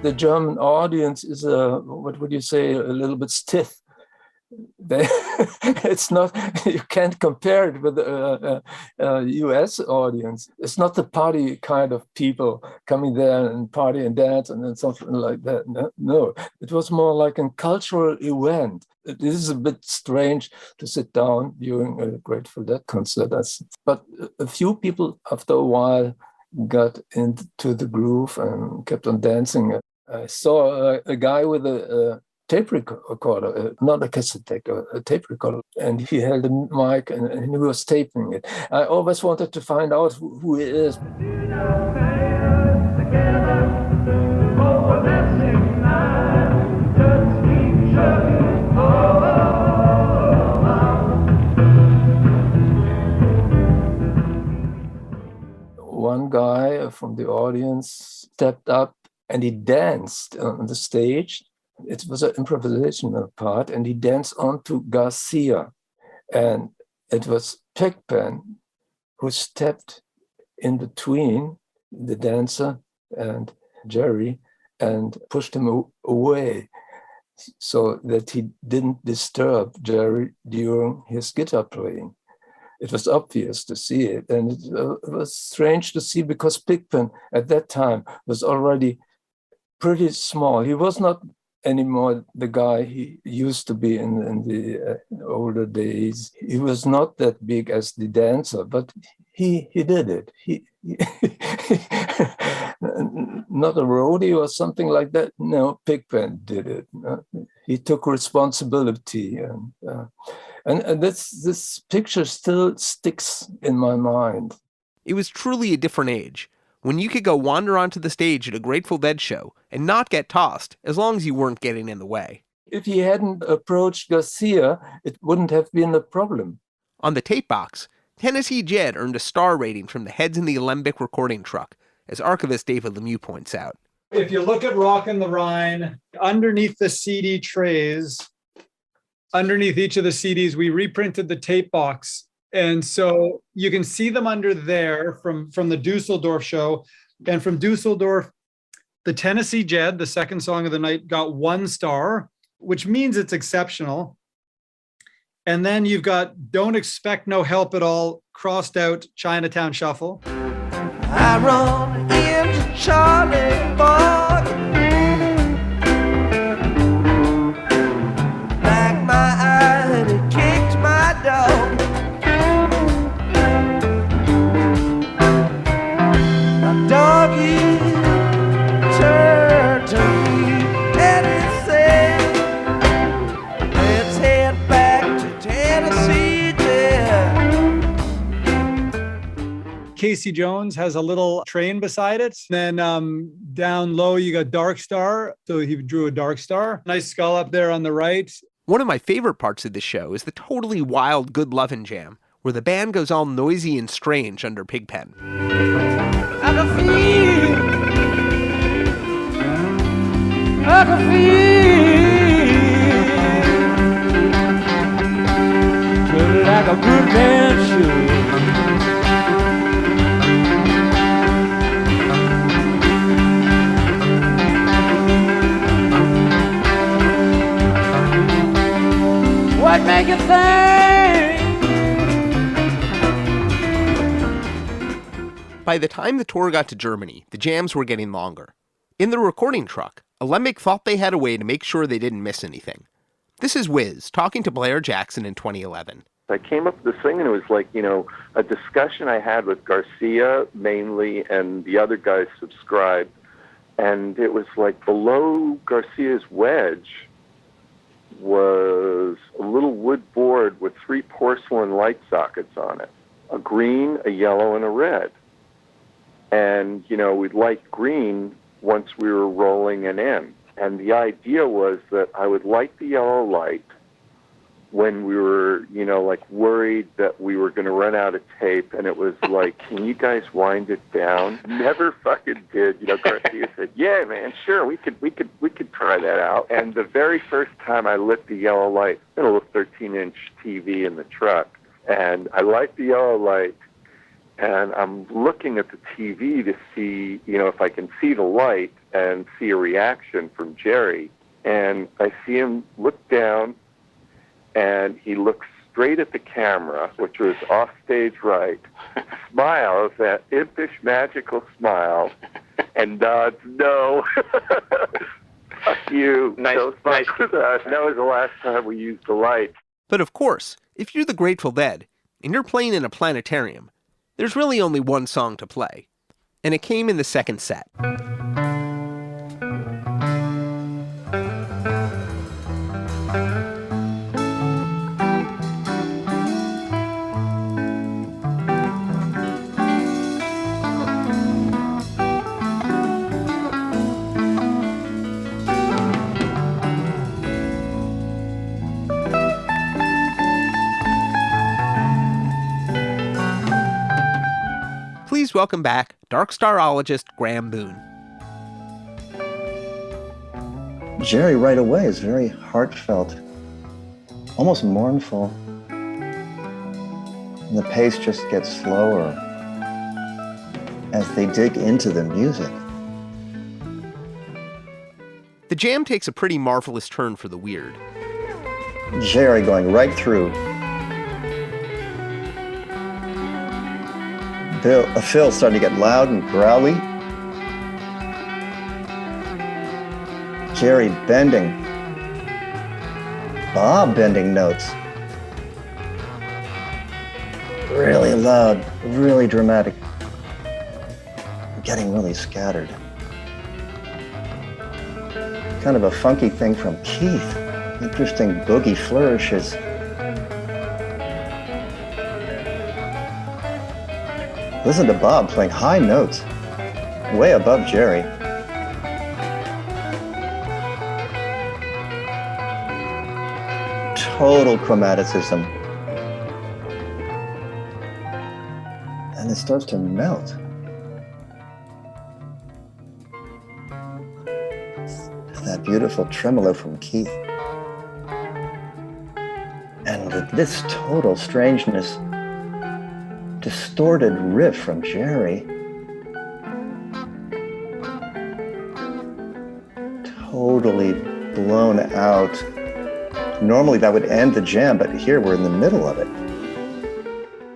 The German audience is what would you say, a little bit stiff. It's not, you can't compare it with a US audience. It's not the party kind of people coming there and party and dance and then something like that. No, it was more like a cultural event. It is a bit strange to sit down during a Grateful Dead concert. But a few people after a while got into the groove and kept on dancing. I saw a guy with a tape recorder, not a cassette tape, a tape recorder, and he held a mic and he was taping it. I always wanted to find out who he is. One guy from the audience stepped up and he danced on the stage. It was an improvisational part, and he danced onto Garcia. And it was Pigpen who stepped in between the dancer and Jerry and pushed him away so that he didn't disturb Jerry during his guitar playing. It was obvious to see it, and it was strange to see because Pigpen at that time was already pretty small. He was not anymore the guy he used to be in the older days. He was not that big as the dancer, but he did it. He not a roadie or something like that. No, Pigpen did it. He took responsibility, and this picture still sticks in my mind. It was truly a different age. when you could go wander onto the stage at a Grateful Dead show and not get tossed as long as you weren't getting in the way. If he hadn't approached Garcia, it wouldn't have been a problem. On the tape box, Tennessee Jed earned a star rating from the Heads in the Alembic recording truck, as archivist David Lemieux points out. If you look at Rockin the Rhine, underneath the CD trays, underneath each of the CDs, we reprinted the tape box. And so you can see them under there from the Dusseldorf show. And from Dusseldorf, the Tennessee Jed, the second song of the night, got 1 star, which means it's exceptional. And then you've got Don't Expect No Help at All, crossed out Chinatown Shuffle. I run into Charlie Boy, like my eye and it kicked my dog. My doggy turned to me and it said, let's head back to Tennessee, dear. Casey Jones has a little train beside it. Then down low, you got Dark Star. So he drew a Dark Star. Nice skull up there on the right. One of my favorite parts of this show is the totally wild Good Lovin' Jam, where the band goes all noisy and strange under Pigpen. I can feel like a good man should. What make you think? By the time the tour got to Germany, the jams were getting longer. In the recording truck, Alembic thought they had a way to make sure they didn't miss anything. This is Wiz talking to Blair Jackson in 2011. I came up with this thing, and it was like, a discussion I had with Garcia mainly, and the other guys subscribed. And it was like below Garcia's wedge was a little wood board with 3 porcelain light sockets on it, a green, a yellow, and a red. And, we'd light green once we were rolling an in. And the idea was that I would light the yellow light when we were, worried that we were going to run out of tape. And it was like, can you guys wind it down? Never fucking did. Garcia said, yeah, man, sure, we could try that out. And the very first time I lit the yellow light, a little 13-inch TV in the truck, and I light the yellow light, and I'm looking at the TV to see, if I can see the light and see a reaction from Jerry. And I see him look down, and he looks straight at the camera, which was off stage right, smiles, that impish, magical smile, and nods, no. Fuck you. Nice with us. And that was the last time we used the light. But of course, if you're the Grateful Dead, and you're playing in a planetarium, there's really only one song to play. And it came in the second set. Please welcome back Dark Starologist Graeme Boone. Jerry right away is very heartfelt, almost mournful. And the pace just gets slower as they dig into the music. The jam takes a pretty marvelous turn for the weird. Jerry going right through. Phil starting to get loud and growly. Jerry bending. Bob bending notes. Really loud, really dramatic. Getting really scattered. Kind of a funky thing from Keith. Interesting boogie flourishes. Listen to Bob playing high notes. way above Jerry. Total chromaticism. And it starts to melt. That beautiful tremolo from Keith. And this total strangeness, distorted riff from Jerry. Totally blown out. Normally that would end the jam, but here we're in the middle of it.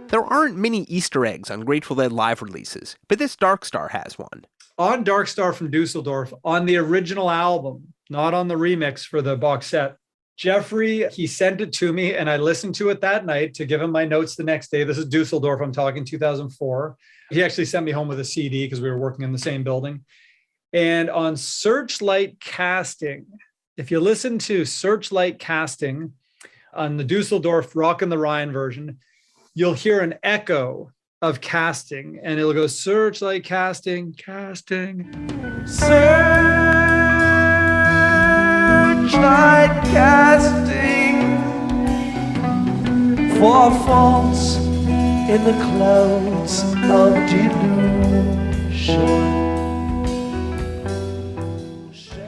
There aren't many Easter eggs on Grateful Dead live releases, but this Dark Star has one. On Dark Star from Dusseldorf, on the original album, not on the remix for the box set, Jeffrey, he sent it to me and I listened to it that night to give him my notes the next day. This is Dusseldorf, I'm talking 2004. He actually sent me home with a CD because we were working in the same building. And on Searchlight Casting, if you listen to Searchlight Casting on the Dusseldorf Rockin the Rhine version, you'll hear an echo of casting, and it'll go Searchlight Casting, casting. Searchlight casting for faults in the clouds of delusion.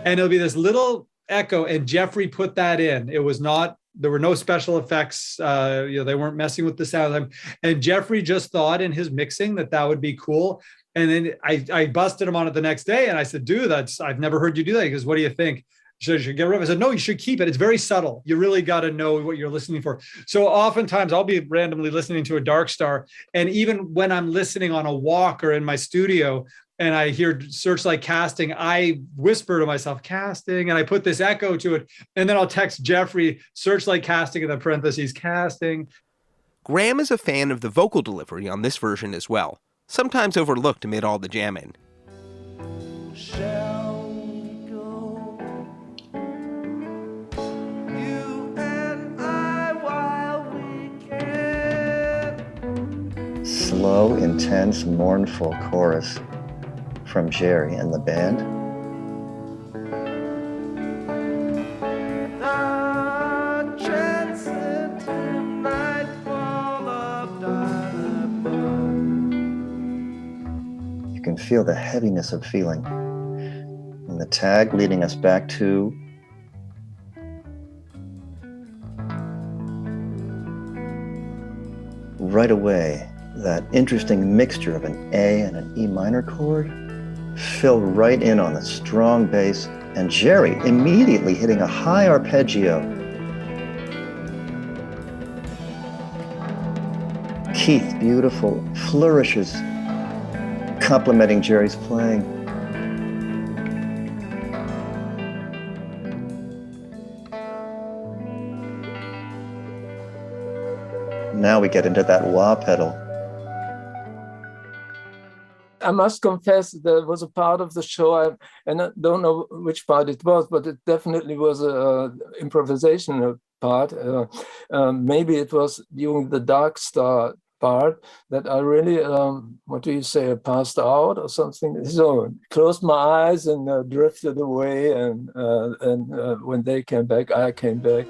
And it'll be this little echo, and Jeffrey put that in. It was not, there were no special effects. They weren't messing with the sound. And Jeffrey just thought in his mixing that would be cool. And then I busted him on it the next day, and I said, dude, I've never heard you do that. He goes, what do you think? Should get rid of it? I said, no, you should keep it. It's very subtle. You really got to know what you're listening for. So oftentimes I'll be randomly listening to a Dark Star. And even when I'm listening on a walk or in my studio and I hear Searchlight Casting, I whisper to myself, casting, and I put this echo to it. And then I'll text Jeffrey, Searchlight Casting in the parentheses, casting. Graeme is a fan of the vocal delivery on this version as well, sometimes overlooked amid all the jamming. Slow, intense, mournful chorus from Jerry and the band. You can feel the heaviness of feeling. And the tag leading us back to right away. That interesting mixture of an A and an E minor chord fill right in on the strong bass, and Jerry immediately hitting a high arpeggio. Keith, beautiful flourishes, complementing Jerry's playing. Now we get into that wah pedal. I must confess there was a part of the show, and I don't know which part it was, but it definitely was an improvisational part. Maybe it was during the Dark Star part that I really, I passed out or something. So closed my eyes and drifted away, and when they came back, I came back.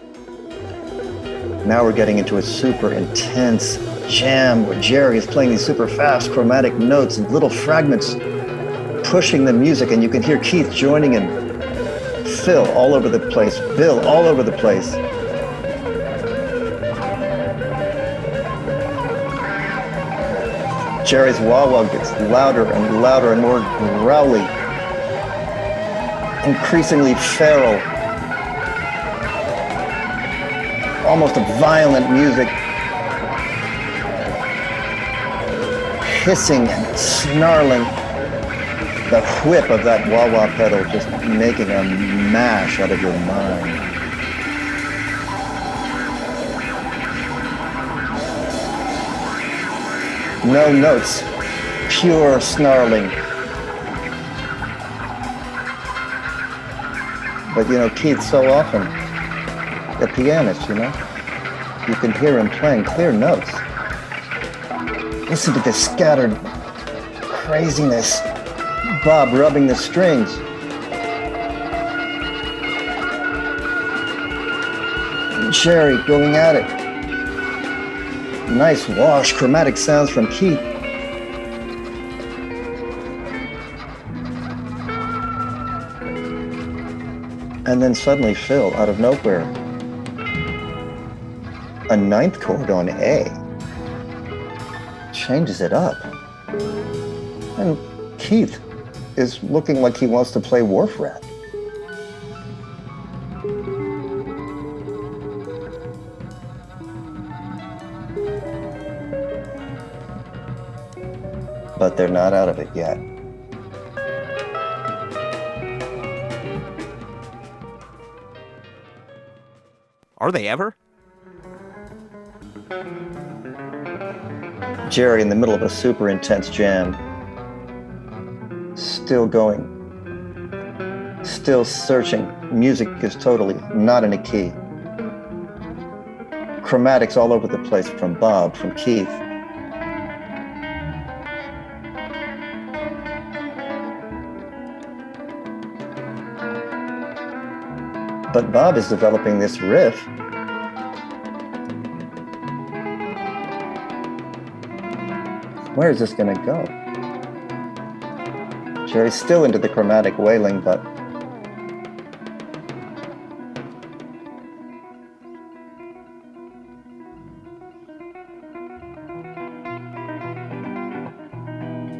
Now we're getting into a super intense jam where Jerry is playing these super fast chromatic notes and little fragments pushing the music, and you can hear Keith joining in. Phil all over the place, Bill all over the place. Jerry's wah-wah gets louder and louder and more growly, increasingly feral. Almost a violent music, hissing and snarling. The whip of that wah-wah pedal just making a mash out of your mind. No notes, pure snarling. But Keith so often, the pianist, you can hear him playing clear notes. Listen to this scattered craziness Bob rubbing the strings. Jerry going at it. Nice wash, chromatic sounds from Keith. And then suddenly Phil, out of nowhere, a ninth chord on A, changes it up. And Keith is looking like he wants to play Wharf Rat. But they're not out of it yet. Are they ever? Jerry in the middle of a super intense jam. Still going. Still searching. Music is totally not in a key. Chromatics all over the place from Bob, from Keith. But Bob is developing this riff. Where is this going to go? Jerry's still into the chromatic wailing, but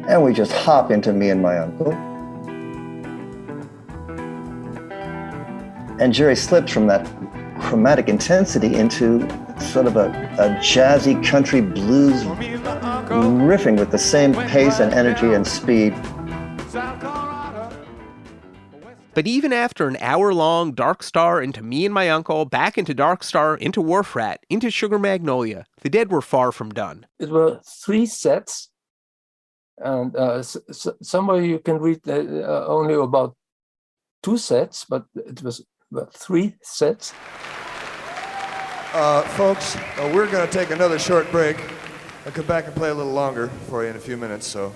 and we just hop into Me and My Uncle. And Jerry slips from that chromatic intensity into sort of a jazzy country blues riffing with the same pace and energy and speed. But even after an hour-long Dark Star into Me and My Uncle, back into Dark Star, into Wharf Rat, into Sugar Magnolia, the Dead were far from done. It were 3 sets, and somewhere you can read only about 2 sets, but it was 3 sets. Folks, we're going to take another short break. I'll come back and play a little longer for you in a few minutes, so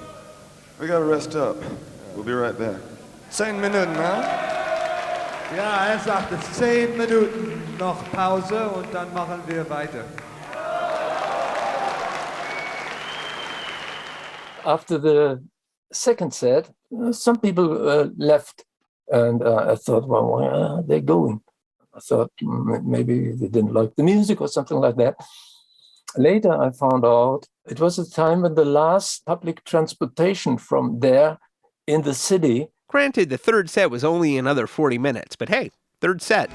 we got to rest up. We'll be right back. 10 Minuten, huh? Ja, sagte 10 Minuten noch Pause und dann machen wir weiter. After the second set, some people left, and I thought, well, where are they going? I thought maybe they didn't like the music or something like that. Later, I found out it was a time when the last public transportation from there in the city. Granted, the third set was only another 40 minutes, but hey, third set.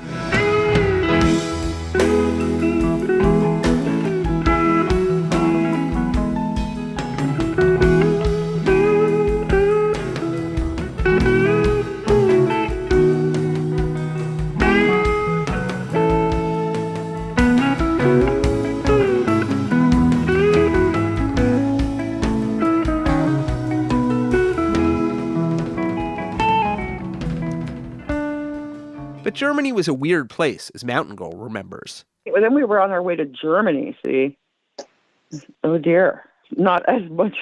But Germany was a weird place, as Mountain Girl remembers. Well, then we were on our way to Germany, see? Oh, dear. Not as much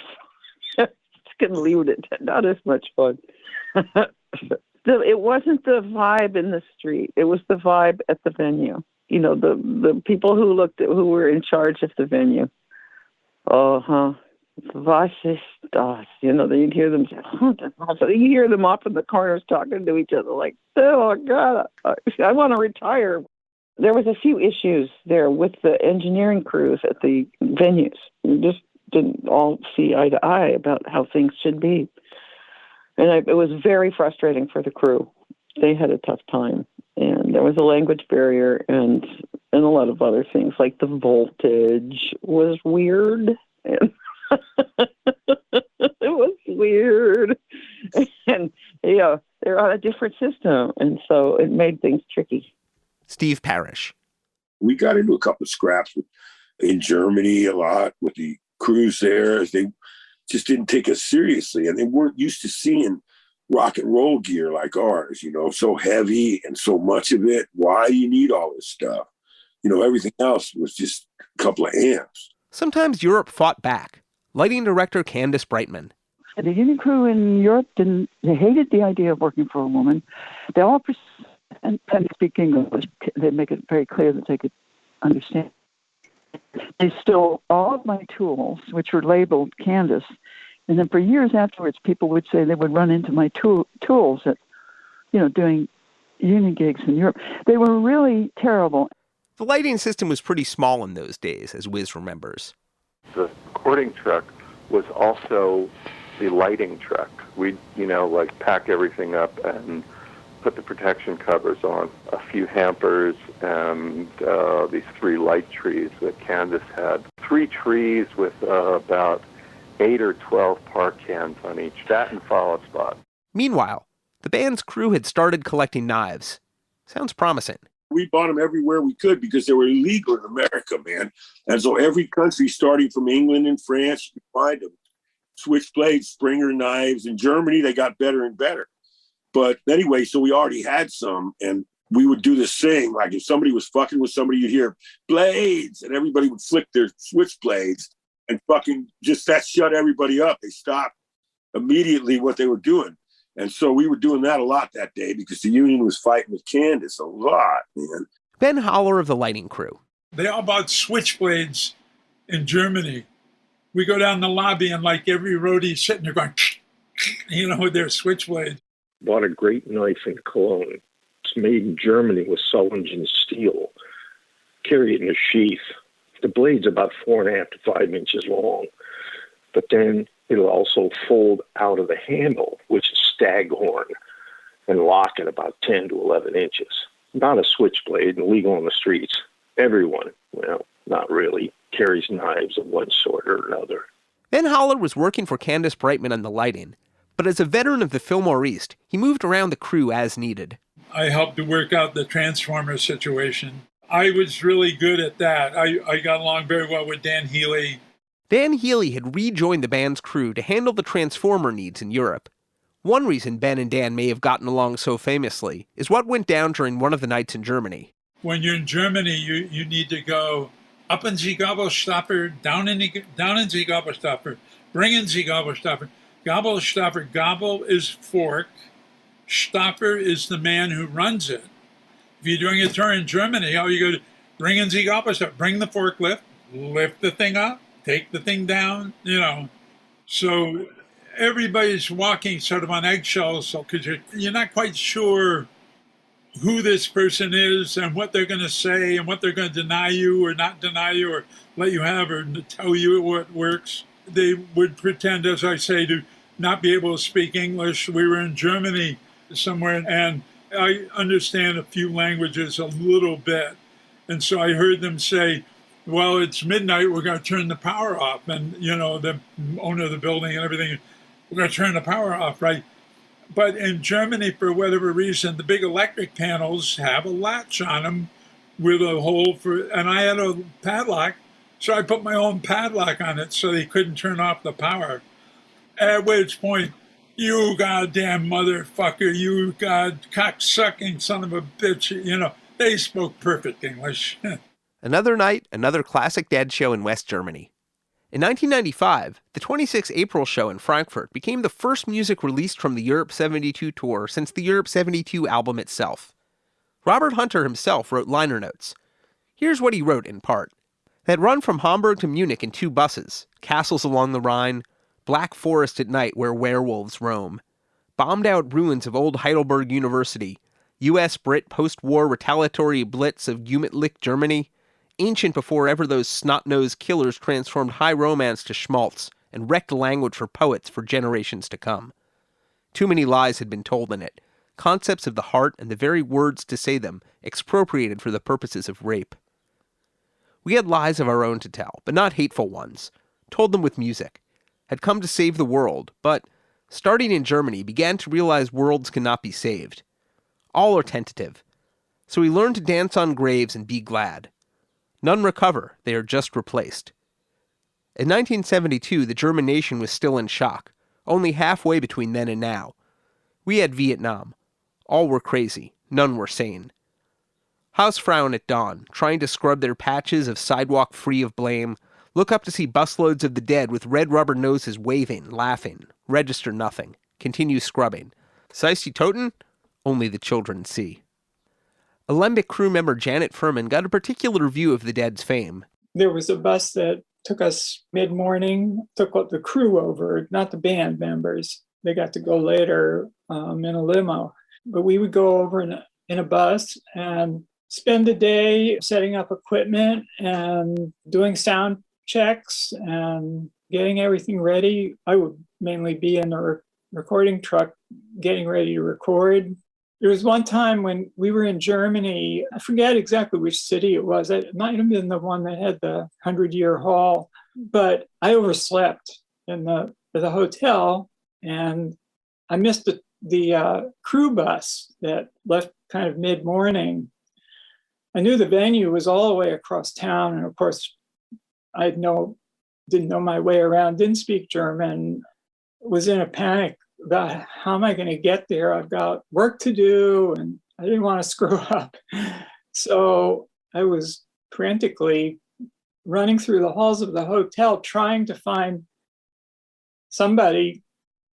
fun. Just couldn't leave it. Not as much fun. It wasn't the vibe in the street. It was the vibe at the venue. You know, the people who were in charge of the venue. Was ist das? You know, you'd hear them say, you hear them off in the corners talking to each other like, oh, God, I want to retire. There was a few issues there with the engineering crews at the venues. We just didn't all see eye to eye about how things should be. And it was very frustrating for the crew. They had a tough time. And there was a language barrier and a lot of other things, like the voltage was weird. And it was weird. And, they're on a different system. And so it made things tricky. Steve Parish. We got into a couple of scraps in Germany a lot with the crews there. They just didn't take us seriously. And they weren't used to seeing rock and roll gear like ours, so heavy and so much of it. Why do you need all this stuff? Everything else was just a couple of amps. Sometimes Europe fought back. Lighting director Candace Brightman. The union crew in Europe they hated the idea of working for a woman. They all and speak English. They make it very clear that they could understand. They stole all of my tools, which were labeled Candace. And then for years afterwards, people would say they would run into my tools at, doing union gigs in Europe. They were really terrible. The lighting system was pretty small in those days, as Wiz remembers. The recording truck was also the lighting truck. We'd, pack everything up and put the protection covers on, a few hampers, and these 3 light trees that Candace had. 3 trees with about 8 or 12 park cans on each, that and follow spot. Meanwhile, the band's crew had started collecting knives. Sounds promising. We bought them everywhere we could because they were illegal in America, man. And so every country, starting from England and France, you could find them. Switchblade, Springer knives. In Germany, they got better and better. But anyway, so we already had some, and we would do this thing, like if somebody was fucking with somebody, you'd hear blades, and everybody would flick their switchblades, and fucking just that shut everybody up. They stopped immediately what they were doing. And so we were doing that a lot that day because the union was fighting with Candace a lot, man. Ben Holler of the lighting crew. They all bought switchblades in Germany. We go down the lobby and like every roadie sitting there going, with their switchblades. Bought a great knife in Cologne. It's made in Germany with Sullivan steel. Carry it in a sheath. The blade's about 4.5 to 5 inches long. But then it'll also fold out of the handle, which is staghorn, and lock at about 10 to 11 inches. Not a switchblade and legal on the streets. Everyone, well, not really, carries knives of one sort or another. Ben Holler was working for Candace Brightman on the lighting, but as a veteran of the Fillmore East, he moved around the crew as needed. I helped to work out the transformer situation. I was really good at that. I got along very well with Dan Healy. Dan Healy had rejoined the band's crew to handle the transformer needs in Europe. One reason Ben and Dan may have gotten along so famously is what went down during one of the nights in Germany. When you're in Germany, you need to go up in the Gabelstapler, down in the Gabelstapler, bring in the Gabelstapler. Gabelstapler, Gabel is fork, Stapler is the man who runs it. If you're doing a tour in Germany, all you go to bring in the Gabelstapler, bring the forklift, lift the thing up, take the thing down, So everybody's walking sort of on eggshells because you're not quite sure who this person is and what they're going to say and what they're going to deny you or not deny you or let you have or tell you what works. They would pretend, as I say, to not be able to speak English. We were in Germany somewhere, and I understand a few languages a little bit. And so I heard them say, well, it's midnight, we're going to turn the power off. And, the owner of the building and everything, we're going to turn the power off, right? But in Germany, for whatever reason, the big electric panels have a latch on them with a hole and I had a padlock. So I put my own padlock on it so they couldn't turn off the power. At which point, you goddamn motherfucker, you cock-sucking son of a bitch, they spoke perfect English. Another night, another classic Dead show in West Germany. In 1995, the 26 April show in Frankfurt became the first music released from the Europe 72 tour since the Europe 72 album itself. Robert Hunter himself wrote liner notes. Here's what he wrote in part. That run from Hamburg to Munich in 2 buses, castles along the Rhine, black forest at night where werewolves roam, bombed-out ruins of old Heidelberg University, U.S.-Brit post-war retaliatory blitz of Jugendlich Germany, ancient before ever those snot-nosed killers transformed high romance to schmaltz and wrecked language for poets for generations to come. Too many lies had been told in it, concepts of the heart and the very words to say them expropriated for the purposes of rape. We had lies of our own to tell, but not hateful ones, told them with music, had come to save the world, but, starting in Germany, began to realize worlds cannot be saved. All are tentative. So we learn to dance on graves and be glad. None recover, they are just replaced. In 1972, the German nation was still in shock, only halfway between then and now. We had Vietnam. All were crazy, none were sane. Hausfrauen at dawn, trying to scrub their patches of sidewalk free of blame, Look up to see busloads of the dead with red rubber noses waving, laughing. Register nothing. Continue scrubbing. Seist die Toten? Only the children see. Alembic crew member Janet Furman got a particular view of the dead's fame. There was a bus that took us mid-morning, took the crew over, not the band members. They got to go later in a limo. But we would go over in a bus and spend the day setting up equipment and doing sound checks and getting everything ready. I would mainly be in the recording truck getting ready to record. There was one time when we were in Germany, I forget exactly which city it was. It might have been the one that had the 100-year hall, but I overslept in the hotel and I missed the crew bus that left kind of mid-morning. I knew the venue was all the way across town, and of course, I didn't know my way around, didn't speak German, was in a panic about how am I going to get there? I've got work to do, and I didn't want to screw up. So I was frantically running through the halls of the hotel, trying to find somebody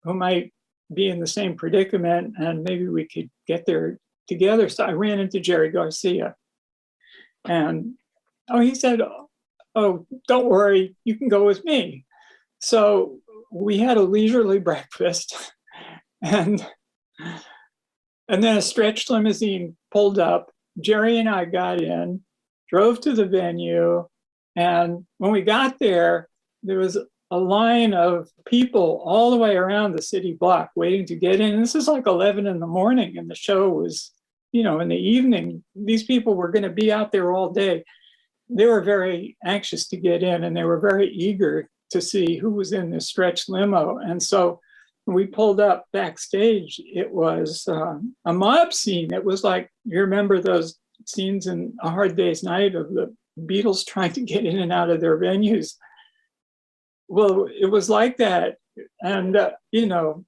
who might be in the same predicament, and maybe we could get there together. So I ran into Jerry Garcia, and he said, "Oh, don't worry, you can go with me." So we had a leisurely breakfast, and then a stretched limousine pulled up. Jerry and I got in, drove to the venue, and when we got there, there was a line of people all the way around the city block waiting to get in. And this is like 11 in the morning, and the show was, in the evening. These people were going to be out there all day. They were very anxious to get in, and they were very eager to see who was in this stretched limo. And so when we pulled up backstage, it was a mob scene. It was like, you remember those scenes in A Hard Day's Night of the Beatles trying to get in and out of their venues? Well, it was like that. And, of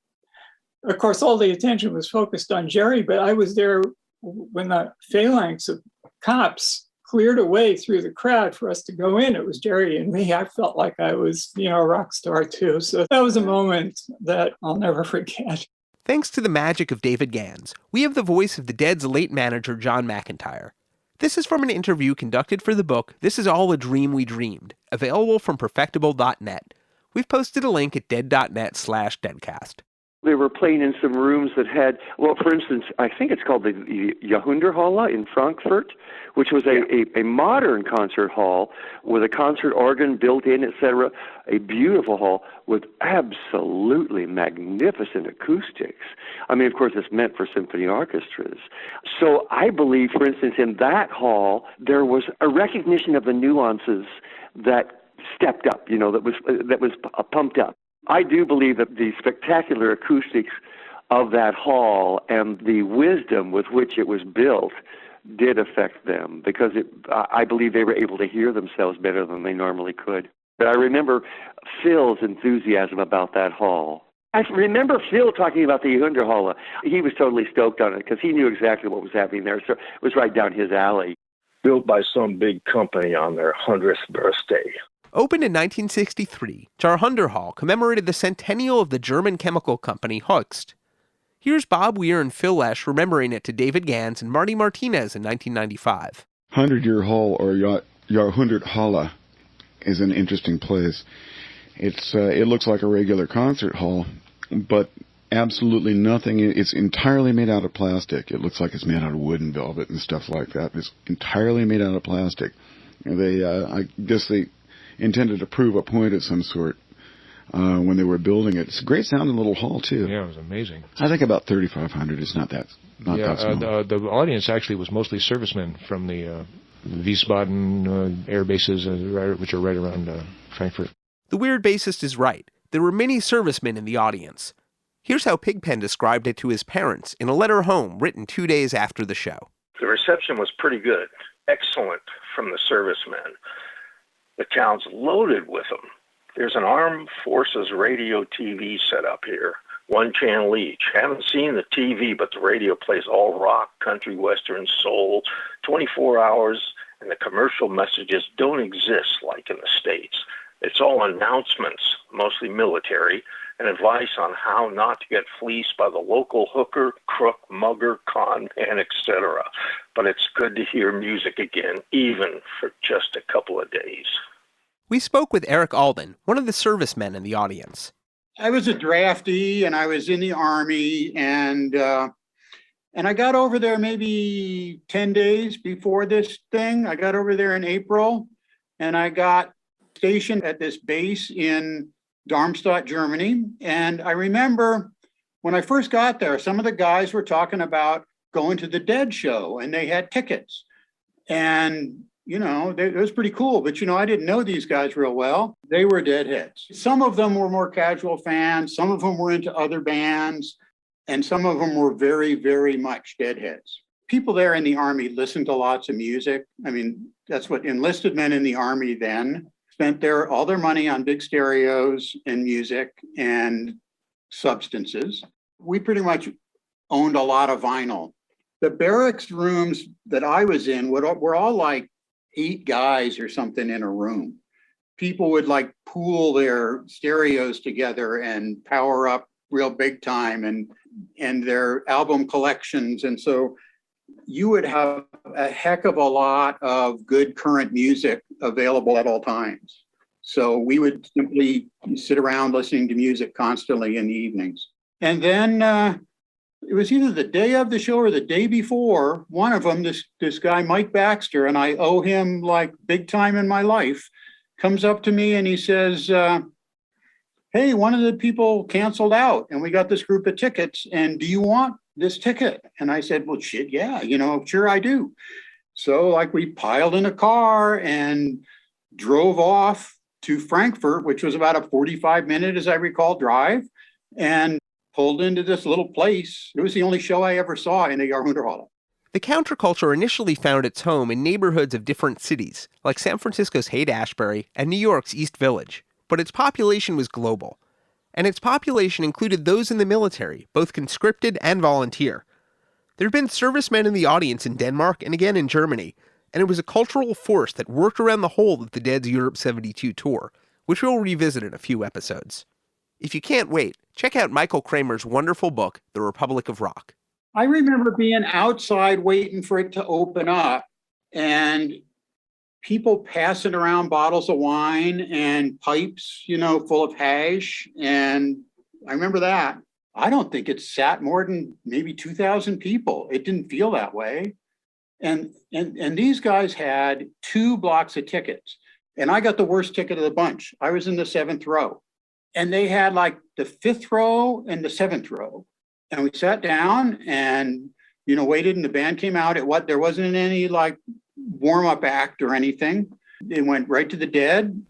course, all the attention was focused on Jerry, but I was there when the phalanx of cops cleared a way through the crowd for us to go in. It was Jerry and me. I felt like I was, a rock star too. So that was a moment that I'll never forget. Thanks to the magic of David Gans, we have the voice of the Dead's late manager, John McIntyre. This is from an interview conducted for the book, This Is All a Dream We Dreamed, available from perfectible.net. We've posted a link at dead.net/deadcast. They were playing in some rooms that had, for instance, I think it's called the Jahrhunderthalle in Frankfurt, which was a modern concert hall with a concert organ built in, etc. A beautiful hall with absolutely magnificent acoustics. I mean, of course, it's meant for symphony orchestras. So I believe, for instance, in that hall, there was a recognition of the nuances that stepped up, that was pumped up. I do believe that the spectacular acoustics of that hall and the wisdom with which it was built did affect them, because I believe they were able to hear themselves better than they normally could. But I remember Phil's enthusiasm about that hall. I remember Phil talking about the Jahrhunderthalle. He was totally stoked on it because he knew exactly what was happening there, so it was right down his alley. Built by some big company on their 100th birthday. Opened in 1963, Jahrhunderthalle commemorated the centennial of the German chemical company Hoechst. Here's Bob Weir and Phil Lesh remembering it to David Gans and Marty Martinez in 1995. 100-Year Hall, or Jahrhunderthalle, is an interesting place. It looks like a regular concert hall, but absolutely nothing. It's entirely made out of plastic. It looks like it's made out of wood and velvet and stuff like that. It's entirely made out of plastic. I guess they intended to prove a point of some sort when they were building it. It's a great sounding little hall too. Yeah, it was amazing. I think about 3,500. It's not that small. The audience actually was mostly servicemen from the Wiesbaden air bases, which are right around Frankfurt. The weird bassist is right. There were many servicemen in the audience. Here's how Pigpen described it to his parents in a letter home written 2 days after the show. The reception was pretty good. Excellent from the servicemen. The town's loaded with them. There's an armed forces radio TV set up here, one channel each. Haven't seen the TV, but the radio plays all rock, country, western, soul, 24 hours, and the commercial messages don't exist like in the States. It's all announcements, mostly military, and advice on how not to get fleeced by the local hooker, crook, mugger, con man, etc. But it's good to hear music again, even for just a couple of days. We spoke with Eric Alden, one of the servicemen in the audience. I was a draftee, and I was in the Army, and I got over there maybe 10 days before this thing. I got over there in April, and I got stationed at this base in Darmstadt, Germany. And I remember when I first got there, some of the guys were talking about going to the Dead show, and they had tickets. And, it was pretty cool. But, I didn't know these guys real well. They were Deadheads. Some of them were more casual fans. Some of them were into other bands. And some of them were very, very much Deadheads. People there in the Army listened to lots of music. I mean, that's what enlisted men in the Army then spent all their money on big stereos and music and substances. We pretty much owned a lot of vinyl. The barracks rooms that I was in were all like 8 guys or something in a room. People would like pool their stereos together and power up real big time and their album collections. And so you would have a heck of a lot of good current music available at all times. So we would simply sit around listening to music constantly in the evenings. And then it was either the day of the show or the day before, one of them, this guy, Mike Baxter, and I owe him like big time in my life, comes up to me and he says, hey, one of the people canceled out and we got this group of tickets, and do you want this ticket? And I said, well, shit, yeah, sure I do. So like we piled in a car and drove off to Frankfurt, which was about a 45-minute, as I recall, drive, and pulled into this little place. It was the only show I ever saw in the Jahrhunderthalle. The counterculture initially found its home in neighborhoods of different cities, like San Francisco's Haight-Ashbury and New York's East Village. But its population was global. And its population included those in the military, both conscripted and volunteer. There had been servicemen in the audience in Denmark and again in Germany, and it was a cultural force that worked around the whole of the Dead's Europe 72 tour, which we'll revisit in a few episodes. If you can't wait, check out Michael Kramer's wonderful book, The Republic of Rock. I remember being outside waiting for it to open up, and people passing around bottles of wine and pipes, full of hash. And I remember that. I don't think it sat more than maybe 2,000 people. It didn't feel that way. And these guys had 2 blocks of tickets. And I got the worst ticket of the bunch. I was in the 7th row. And they had like the 5th row and the 7th row. And we sat down and, waited, and the band came out. There wasn't any like warm-up act or anything. They went right to the Dead.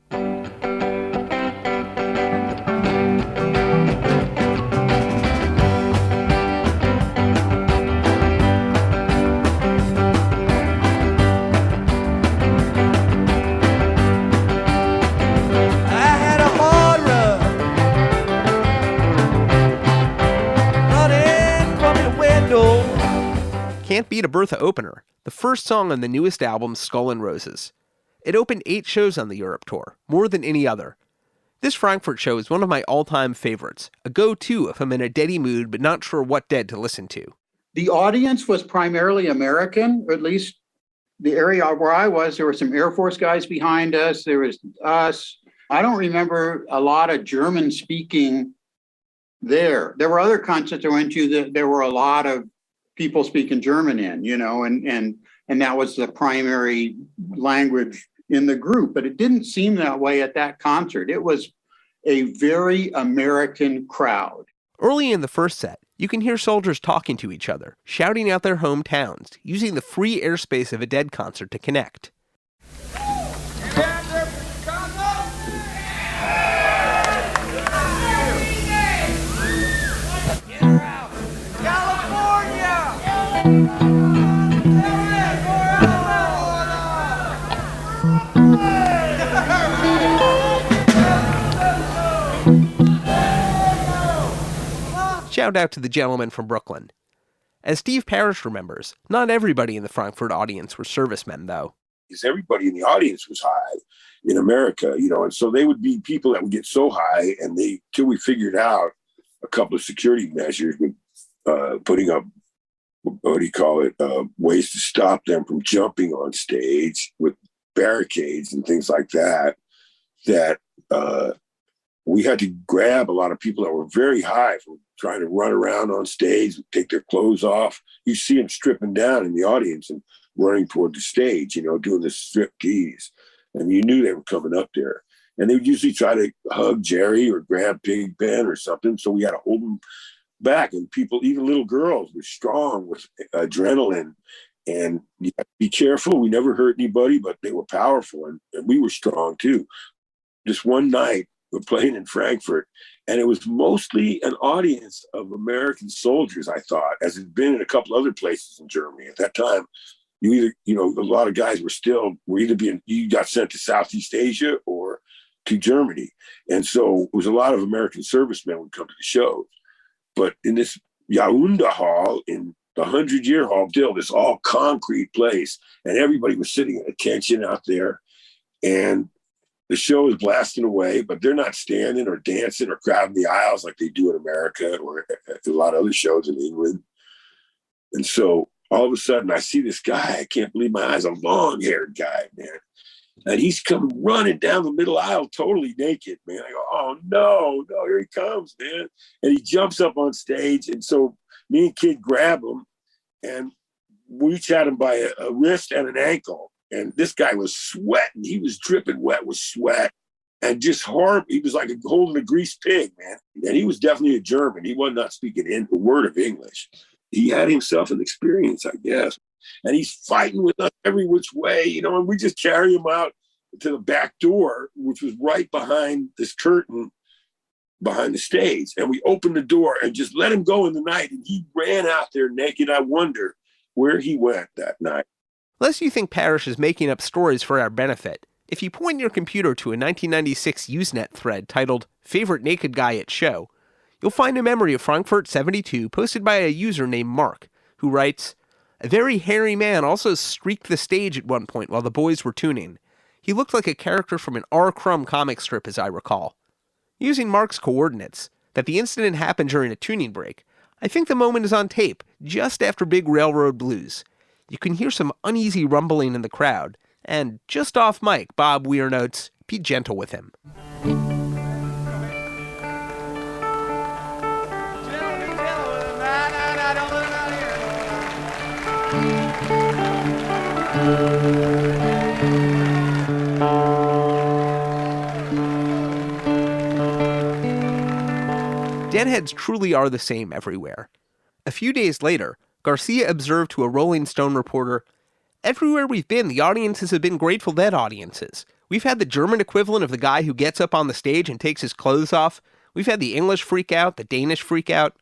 Can't beat a Bertha opener, the first song on the newest album, Skull and Roses. It opened 8 shows on the Europe tour, more than any other. This Frankfurt show is one of my all-time favorites, a go-to if I'm in a Deady mood but not sure what Dead to listen to. The audience was primarily American, or at least the area where I was. There were some Air Force guys behind us. There was us. I don't remember a lot of German speaking there. There were other concerts I went to that there were a lot of people speaking German in, and that was the primary language in the group. But it didn't seem that way at that concert. It was a very American crowd. Early in the first set, you can hear soldiers talking to each other, shouting out their hometowns, using the free airspace of a Dead concert to connect. Shout out to the gentleman from Brooklyn. As Steve Parish remembers, not everybody in the Frankfurt audience were servicemen, though. because everybody in the audience was high in America, and so they would be people that would get so high, and till we figured out a couple of security measures with putting up, ways to stop them from jumping on stage with barricades and things like that, we had to grab a lot of people that were very high from trying to run around on stage, take their clothes off. You see them stripping down in the audience and running toward the stage, doing the strip tease. And you knew they were coming up there. And they would usually try to hug Jerry or grab Pigpen or something. So we had to hold them back. And people, even little girls, were strong with adrenaline. And you had to be careful. We never hurt anybody, but they were powerful. And we were strong too. Just one night, we're playing in Frankfurt, and it was mostly an audience of American soldiers, I thought, as it had been in a couple other places in Germany. At that time, a lot of guys were either you got sent to Southeast Asia or to Germany. And so it was a lot of American servicemen would come to the shows. But in this Jahrhundert Hall, in the 100-Year Hall, still this all concrete place, and everybody was sitting at attention out there. And the show is blasting away, but they're not standing or dancing or crowding the aisles like they do in America or a lot of other shows in England. And so all of a sudden I see this guy, I can't believe my eyes, a long-haired guy, man. And he's coming running down the middle aisle totally naked, man. I go, oh, no, here he comes, man. And he jumps up on stage. And so me and Kid grab him, and we each had him by a wrist and an ankle. And this guy was sweating. He was dripping wet with sweat and just horrible. He was like holding a greased pig, man. And he was definitely a German. He was not speaking a word of English. He had himself an experience, I guess. And he's fighting with us every which way, and we just carry him out to the back door, which was right behind this curtain behind the stage. And we opened the door and just let him go in the night. And he ran out there naked. I wonder where he went that night. Lest you think Parish is making up stories for our benefit, if you point your computer to a 1996 Usenet thread titled Favorite Naked Guy at Show, you'll find a memory of Frankfurt 72 posted by a user named Mark, who writes, "A very hairy man also streaked the stage at one point while the boys were tuning. He looked like a character from an R. Crumb comic strip, as I recall." Using Mark's coordinates, that the incident happened during a tuning break, I think the moment is on tape, just after Big Railroad Blues. You can hear some uneasy rumbling in the crowd, and just off mic, Bob Weir notes, be gentle with him. Deadheads truly are the same everywhere. A few days later, Garcia observed to a Rolling Stone reporter, "Everywhere we've been, the audiences have been Grateful Dead audiences. We've had the German equivalent of the guy who gets up on the stage and takes his clothes off. We've had the English freak out, the Danish freak out.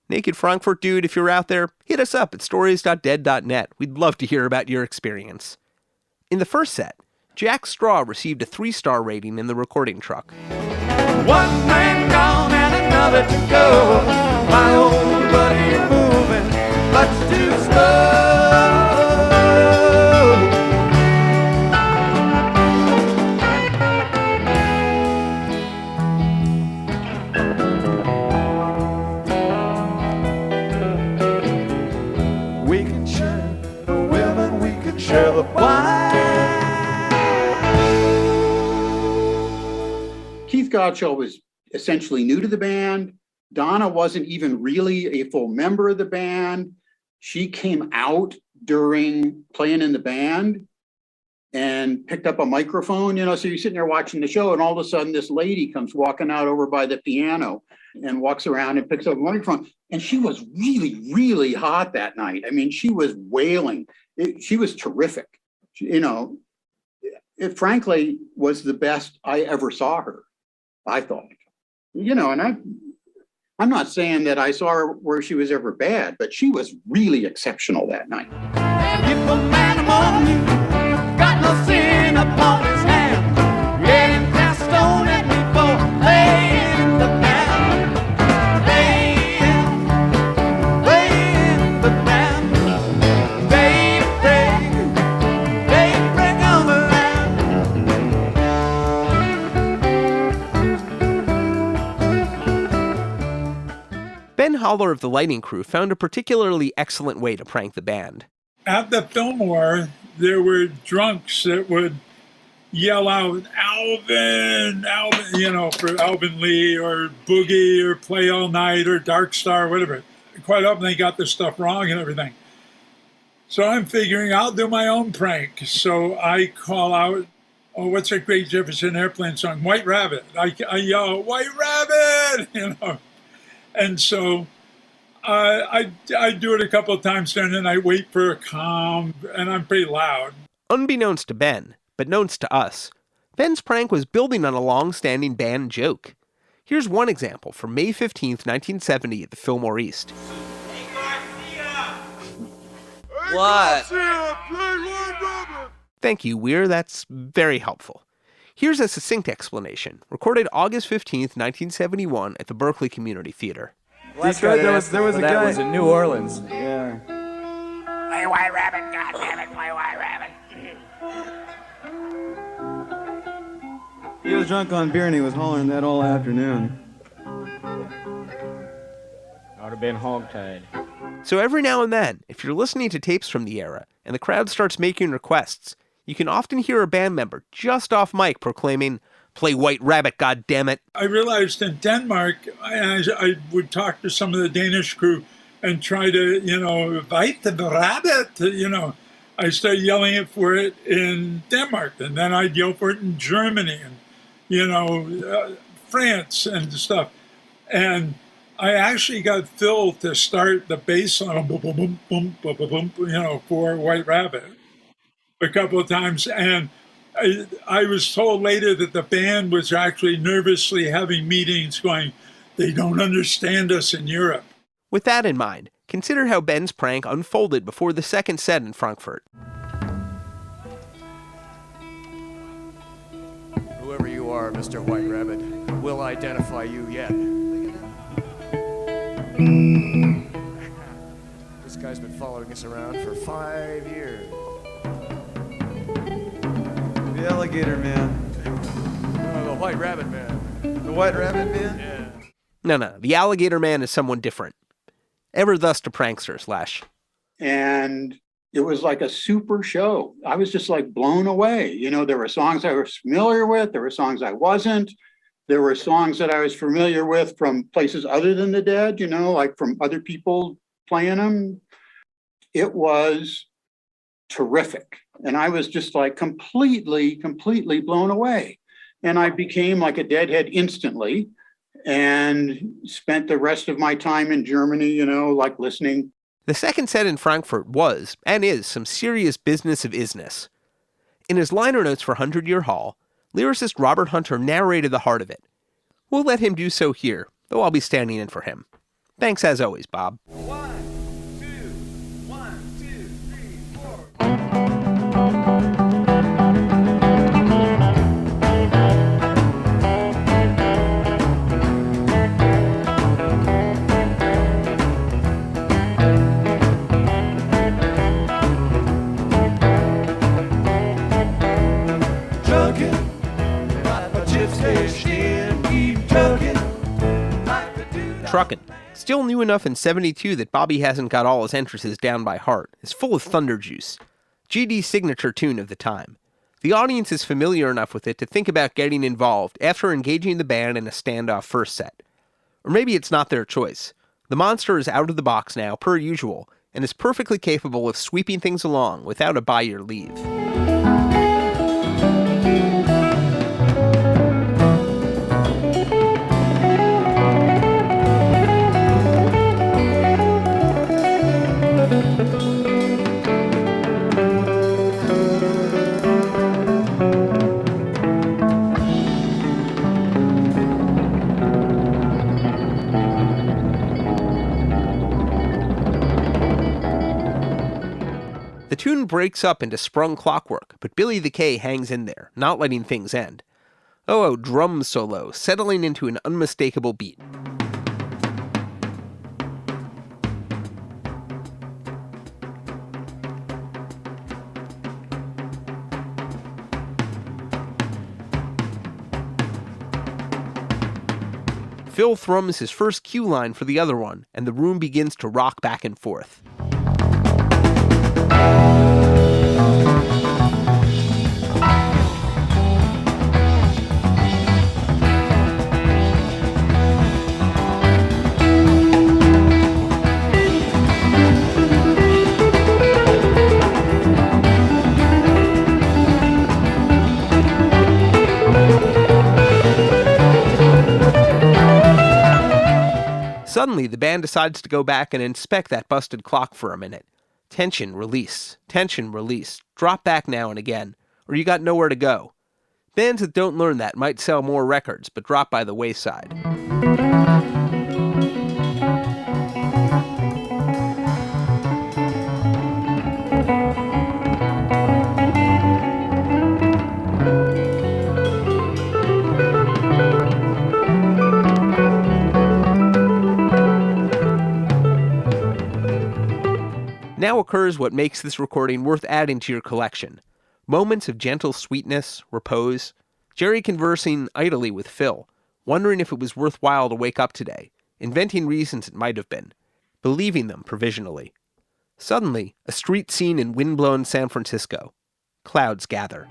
Naked Frankfurt Dude, if you're out there, hit us up at stories.dead.net. We'd love to hear about your experience." In the first set, Jack Straw received a 3-star rating in the recording truck. One man gone and another to go. My old buddy moving much too slow. We can share the women, we can share the wine. Keith Godchaux was essentially new to the band. Donna wasn't even really a full member of the band. She came out during playing in the band and picked up a microphone, so you're sitting there watching the show, and all of a sudden this lady comes walking out over by the piano and walks around and picks up a microphone. And she was really, really hot that night. I mean, she was wailing. She was terrific. It frankly was the best I ever saw her, I thought. And I'm not saying that I saw her where she was ever bad, but she was really exceptional that night. And if a man among you got no sin upon his hand, let him cast stone at me for laying the band, laying the band. Daybreak, Haller of the lighting crew found a particularly excellent way to prank the band. At the Fillmore, there were drunks that would yell out, Alden, Alden, for Alvin Lee or Boogie or Play All Night or Dark Star, whatever. Quite often they got this stuff wrong and everything. So I'm figuring I'll do my own prank. So I call out, what's that great Jefferson Airplane song? White Rabbit. I yell, White Rabbit, And so I do it a couple of times and then I wait for a calm, and I'm pretty loud. Unbeknownst to Ben, but knownst to us, Ben's prank was building on a long-standing band joke. Here's one example from May 15th, 1970 at the Fillmore East. What? Thank you, Weir. That's very helpful. Here's a succinct explanation, recorded August 15th, 1971 at the Berkeley Community Theater. Detroit, there was a guy. That was in New Orleans. Yeah. Play White Rabbit, goddammit, play White Rabbit. He was drunk on beer and he was hollering that all afternoon. Ought to been hogtied. So every now and then, if you're listening to tapes from the era and the crowd starts making requests, you can often hear a band member just off mic proclaiming, "Play White Rabbit, goddammit." I realized in Denmark, I would talk to some of the Danish crew and try to, White Rabbit, I started yelling it for it in Denmark, and then I'd yell for it in Germany and, France and stuff. And I actually got Phil to start the bass line, boom, boom, boom, boom, boom, boom, boom, for White Rabbit a couple of times. And I was told later that the band was actually nervously having meetings going, they don't understand us in Europe. With that in mind, consider how Ben's prank unfolded before the second set in Frankfurt. Whoever you are, Mr. White Rabbit, we'll identify you yet. This guy's been following us around for 5 years. The alligator man. The White Rabbit man. The White Rabbit man? Yeah. No, the alligator man is someone different. Ever thus to prankster / And it was like a super show. I was just like blown away. There were songs I was familiar with. There were songs I wasn't. There were songs that I was familiar with from places other than the Dead, like from other people playing them. It was terrific. And I was just like completely blown away. And I became like a Deadhead instantly and spent the rest of my time in Germany, like listening. The second set in Frankfurt was, and is, some serious business of isness. In his liner notes for 100-Year Hall, lyricist Robert Hunter narrated the heart of it. We'll let him do so here, though I'll be standing in for him. Thanks as always, Bob. 1, 2, 1, 2, 3, 4. Truckin', like a gypsy skin, keep truckin'. Truckin', still new enough in 72 that Bobby hasn't got all his entrances down by heart, is full of thunder juice. GD's signature tune of the time. The audience is familiar enough with it to think about getting involved after engaging the band in a standoff first set. Or maybe it's not their choice. The monster is out of the box now, per usual, and is perfectly capable of sweeping things along without a by your leave. The tune breaks up into sprung clockwork, but Billy the K hangs in there, not letting things end. Oh, drum solo, settling into an unmistakable beat. Phil thrums his first cue line for the other one, and the room begins to rock back and forth. Suddenly, the band decides to go back and inspect that busted clock for a minute. Tension, release, drop back now and again, or you got nowhere to go. Bands that don't learn that might sell more records, but drop by the wayside. Now occurs what makes this recording worth adding to your collection. Moments of gentle sweetness, repose, Jerry conversing idly with Phil, wondering if it was worthwhile to wake up today, inventing reasons it might have been, believing them provisionally. Suddenly, a street scene in windblown San Francisco. Clouds gather.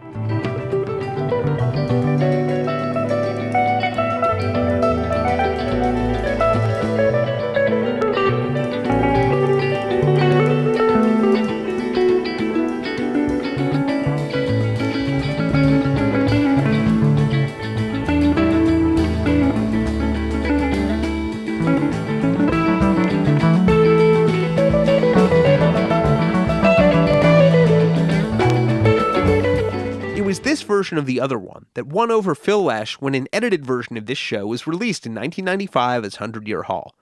This version of the other one that won over Phil Lesh when an edited version of this show was released in 1995 as 100-Year Hall.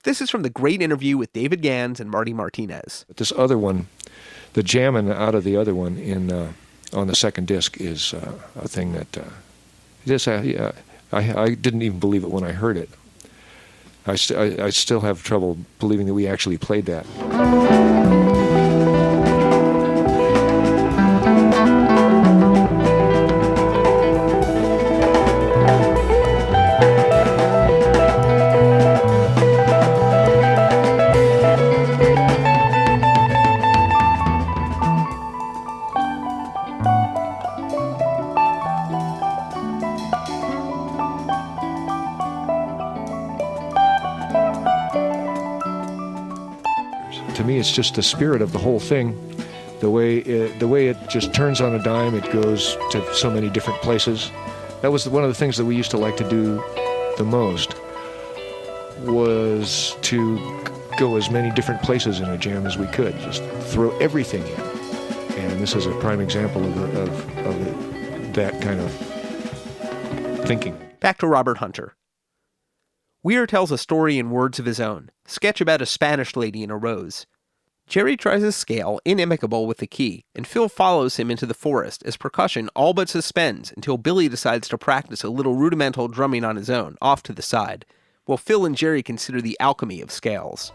This is from the great interview with David Gans and Marty Martinez. This other one, the jamming out of the other one on the second disc is a thing that I didn't even believe it when I heard it. I still have trouble believing that we actually played that. To me, it's just the spirit of the whole thing. The way it just turns on a dime, it goes to so many different places. That was one of the things that we used to like to do the most, was to go as many different places in a jam as we could. Just throw everything in. And this is a prime example of that kind of thinking. Back to Robert Hunter. Weir tells a story in words of his own, a sketch about a Spanish lady in a rose. Jerry tries a scale inimicable with the key, and Phil follows him into the forest as percussion all but suspends until Billy decides to practice a little rudimental drumming on his own, off to the side, while Phil and Jerry consider the alchemy of scales.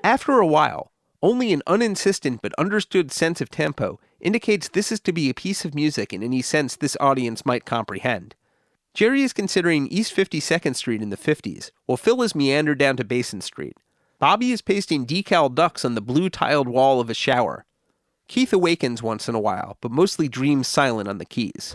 After a while, only an uninsistent but understood sense of tempo indicates this is to be a piece of music in any sense this audience might comprehend. Jerry is considering East 52nd Street in the 50s, while Phil is meandered down to Basin Street. Bobby is pasting decal ducks on the blue tiled wall of a shower. Keith awakens once in a while, but mostly dreams silent on the keys.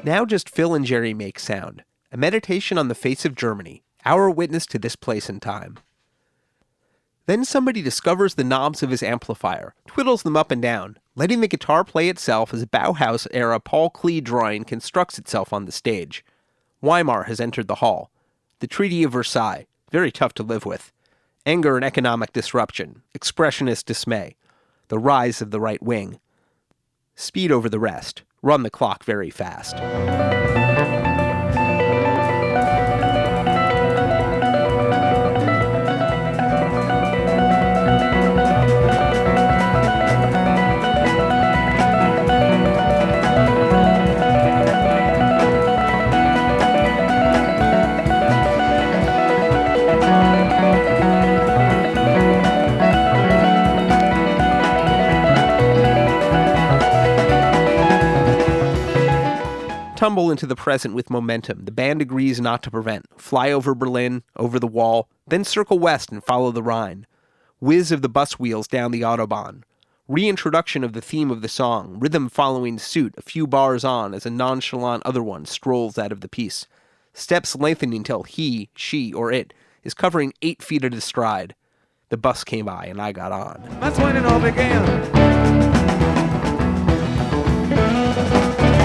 Now just Phil and Jerry make sound. A meditation on the face of Germany, our witness to this place and time. Then somebody discovers the knobs of his amplifier, twiddles them up and down, letting the guitar play itself as a Bauhaus-era Paul Klee drawing constructs itself on the stage. Weimar has entered the hall. The Treaty of Versailles, very tough to live with. Anger and economic disruption, expressionist dismay. The rise of the right wing. Speed over the rest. Run the clock very fast. Tumble into the present with momentum the band agrees not to prevent. Fly over Berlin, over the wall, then circle west and follow the Rhine. Whiz of the bus wheels down the Autobahn. Reintroduction of the theme of the song, rhythm following suit a few bars on as a nonchalant other one strolls out of the piece. Steps lengthening till he, she, or it is covering 8 feet at a stride. The bus came by and I got on. That's when it all began.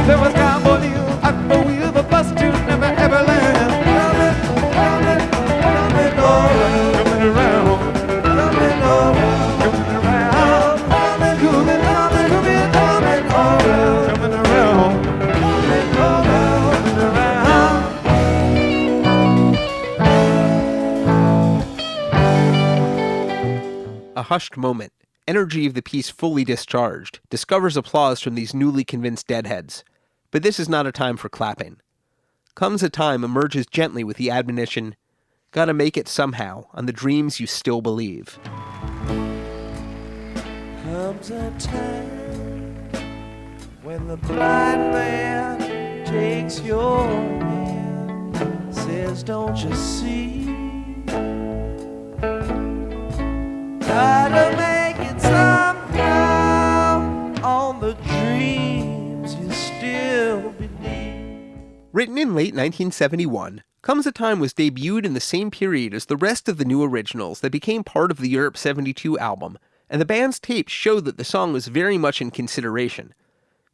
There was cowboy Neil at the wheel, the bus to never ever land. Coming around, coming around, coming around, coming around. A hushed moment, energy of the piece fully discharged, discovers applause from these newly convinced deadheads. But this is not a time for clapping. Comes a time emerges gently with the admonition, gotta make it somehow on the dreams you still believe. Comes a time when the blind man takes your hand, says, don't you see? Gotta make it somehow on the dreams you still believe. Written in late 1971, Comes a Time was debuted in the same period as the rest of the new originals that became part of the Europe 72 album, and the band's tapes show that the song was very much in consideration.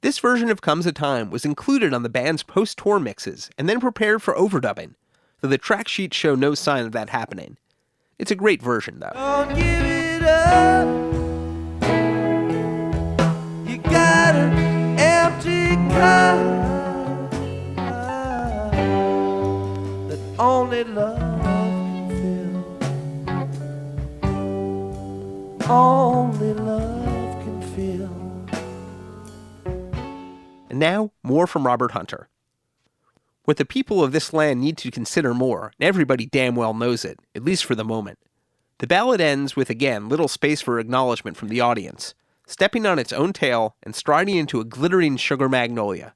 This version of Comes a Time was included on the band's post-tour mixes and then prepared for overdubbing, though the track sheets show no sign of that happening. It's a great version, though. Don't give it up. You got an empty cup that only love can fill. Only love can fill. And now, more from Robert Hunter. What the people of this land need to consider more, and everybody damn well knows it, at least for the moment. The ballad ends with, again, little space for acknowledgement from the audience, stepping on its own tail and striding into a glittering sugar magnolia.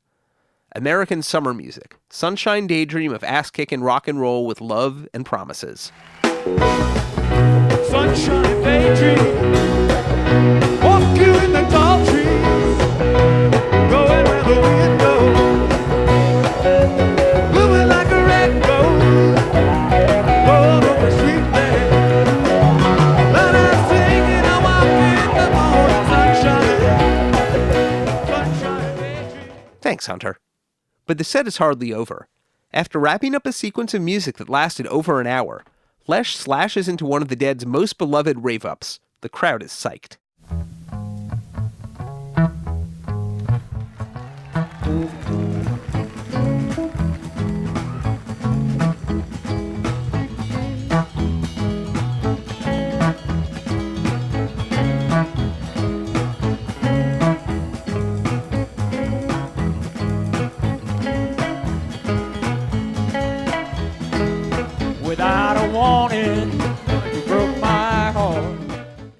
American summer music, sunshine daydream of ass-kicking rock and roll with love and promises. Sunshine daydream, walk you in the tall trees, going where the wind goes, moving like a red rose, all over the sweet land. Let us sing and I walk in the morning sunshine daydream. Thanks, Hunter. But the set is hardly over. After wrapping up a sequence of music that lasted over an hour, Lesh slashes into one of the Dead's most beloved rave-ups. The crowd is psyched. Without a warning, you broke my heart.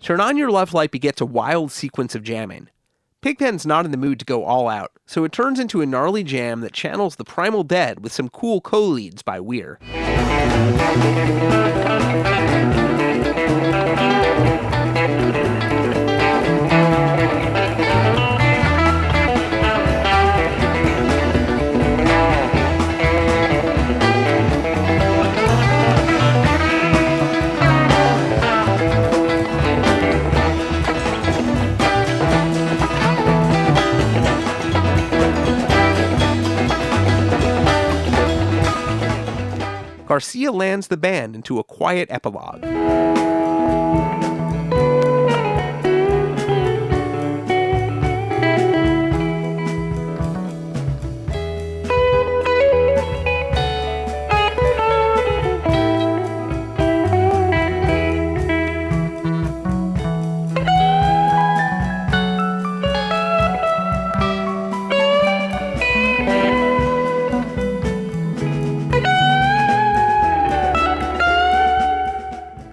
Turn On Your Love Light begets a wild sequence of jamming. Pigpen's not in the mood to go all out, so it turns into a gnarly jam that channels the Primal Dead with some cool co-leads by Weir. Garcia lands the band into a quiet epilogue.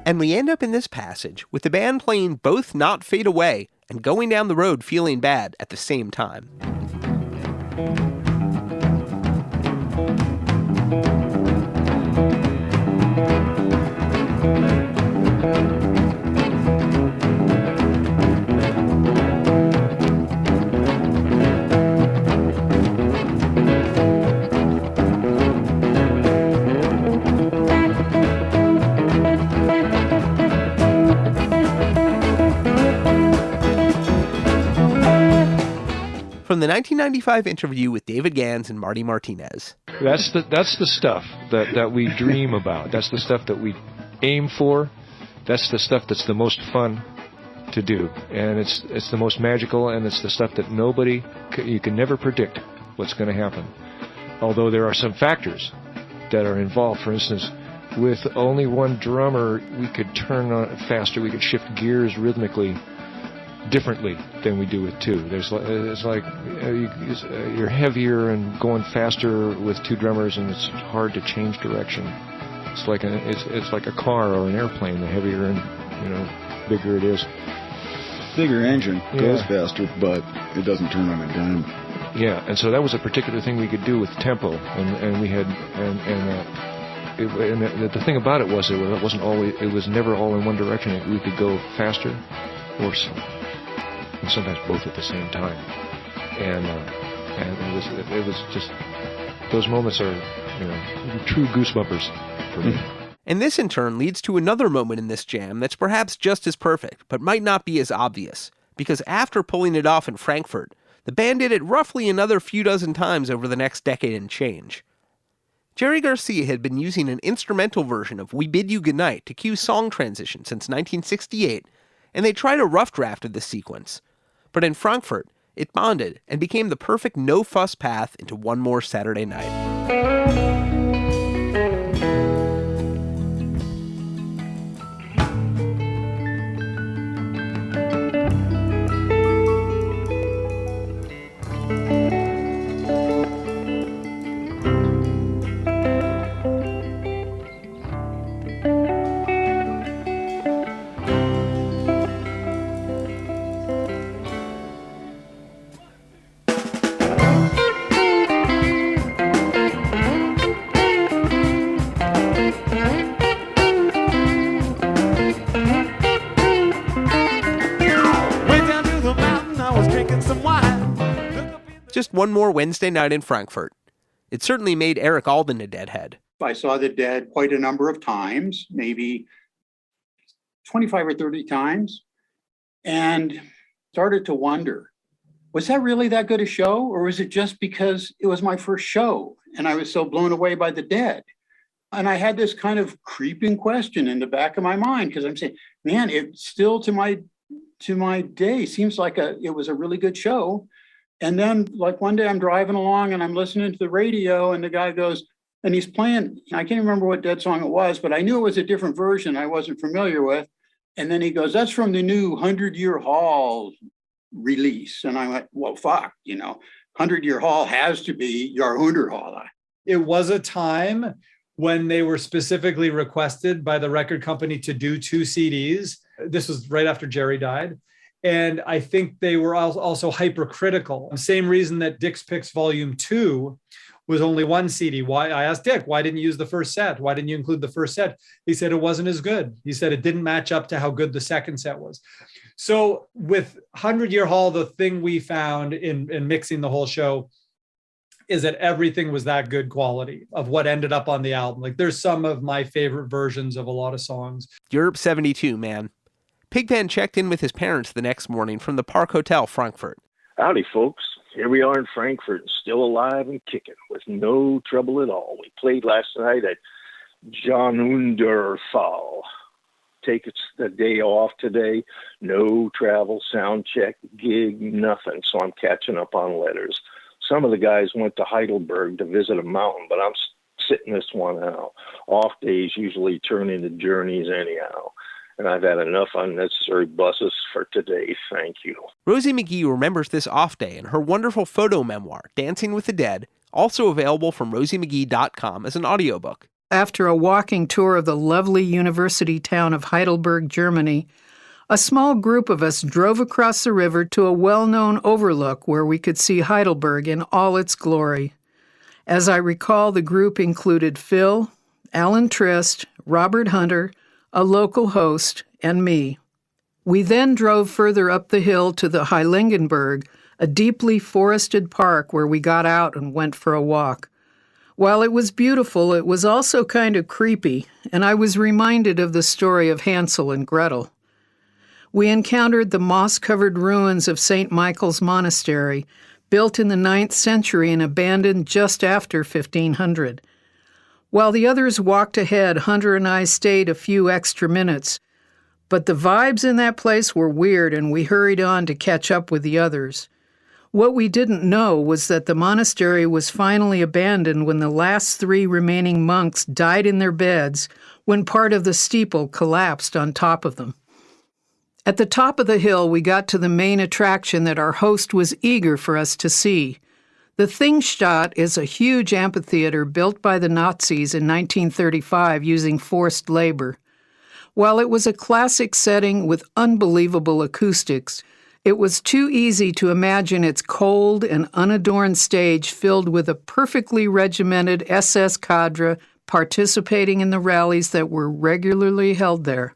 And we end up in this passage with the band playing both Not Fade Away and Going Down the Road Feeling Bad at the same time. From the 1995 interview with David Gans and Marty Martinez. That's the stuff that we dream about. That's the stuff that we aim for. That's the stuff that's the most fun to do. And it's the most magical, and it's the stuff that you can never predict what's going to happen. Although there are some factors that are involved. For instance, with only one drummer, we could turn on it faster. We could shift gears rhythmically differently than we do with two. It's like you're heavier and going faster with two drummers, and it's hard to change direction. It's like a car or an airplane. The heavier and bigger it is, bigger engine goes faster, but it doesn't turn on a dime. Yeah, and so that was a particular thing we could do with tempo, and we had the thing about it was it was never all in one direction. We could go faster or and sometimes both at the same time, and it was just, those moments are true goosebumpers for me. And this in turn leads to another moment in this jam that's perhaps just as perfect, but might not be as obvious, because after pulling it off in Frankfurt, the band did it roughly another few dozen times over the next decade and change. Jerry Garcia had been using an instrumental version of We Bid You Goodnight to cue song transition since 1968, and they tried a rough draft of this sequence. But in Frankfurt, it bonded and became the perfect no-fuss path into One More Saturday Night. Just one more Wednesday night in Frankfurt. It certainly made Eric Alden a deadhead. I saw the Dead quite a number of times, maybe 25 or 30 times, and started to wonder, was that really that good a show? Or was it just because it was my first show and I was so blown away by the Dead? And I had this kind of creeping question in the back of my mind, because I'm saying, man, it still to my day seems like it was a really good show. And then like one day I'm driving along and I'm listening to the radio, and the guy goes, and he's playing, I can't remember what Dead song it was, but I knew it was a different version I wasn't familiar with. And then he goes, that's from the new 100-Year Hall release. And I went, well, fuck, 100-Year Hall has to be Jahrhunderthalle. It was a time when they were specifically requested by the record company to do 2 CDs. This was right after Jerry died. And I think they were also hypercritical. Same reason that Dick's Picks Volume 2 was only 1 CD. Why? I asked Dick, why didn't you use the first set? Why didn't you include the first set? He said it wasn't as good. He said it didn't match up to how good the second set was. So with 100-Year Hall, the thing we found in mixing the whole show is that everything was that good quality of what ended up on the album. Like there's some of my favorite versions of a lot of songs. Europe 72, man. Pigpen checked in with his parents the next morning from the Park Hotel, Frankfurt. Howdy, folks. Here we are in Frankfurt, still alive and kicking with no trouble at all. We played last night at Jahrhundertfall. Take the day off today. No travel, sound check, gig, nothing. So I'm catching up on letters. Some of the guys went to Heidelberg to visit a mountain, but I'm sitting this one out. Off days usually turn into journeys anyhow. And I've had enough unnecessary buses for today. Thank you. Rosie McGee remembers this off day in her wonderful photo memoir, Dancing with the Dead, also available from rosiemcgee.com as an audiobook. After a walking tour of the lovely university town of Heidelberg, Germany, a small group of us drove across the river to a well-known overlook where we could see Heidelberg in all its glory. As I recall, the group included Phil, Alan Trist, Robert Hunter, a local host, and me. We then drove further up the hill to the Heiligenberg, a deeply forested park where we got out and went for a walk. While it was beautiful, it was also kind of creepy, and I was reminded of the story of Hansel and Gretel. We encountered the moss-covered ruins of St. Michael's Monastery, built in the 9th century and abandoned just after 1500. While the others walked ahead, Hunter and I stayed a few extra minutes. But the vibes in that place were weird, and we hurried on to catch up with the others. What we didn't know was that the monastery was finally abandoned when the last 3 remaining monks died in their beds when part of the steeple collapsed on top of them. At the top of the hill, we got to the main attraction that our host was eager for us to see. The Thingstadt is a huge amphitheater built by the Nazis in 1935 using forced labor. While it was a classic setting with unbelievable acoustics, it was too easy to imagine its cold and unadorned stage filled with a perfectly regimented SS cadre participating in the rallies that were regularly held there.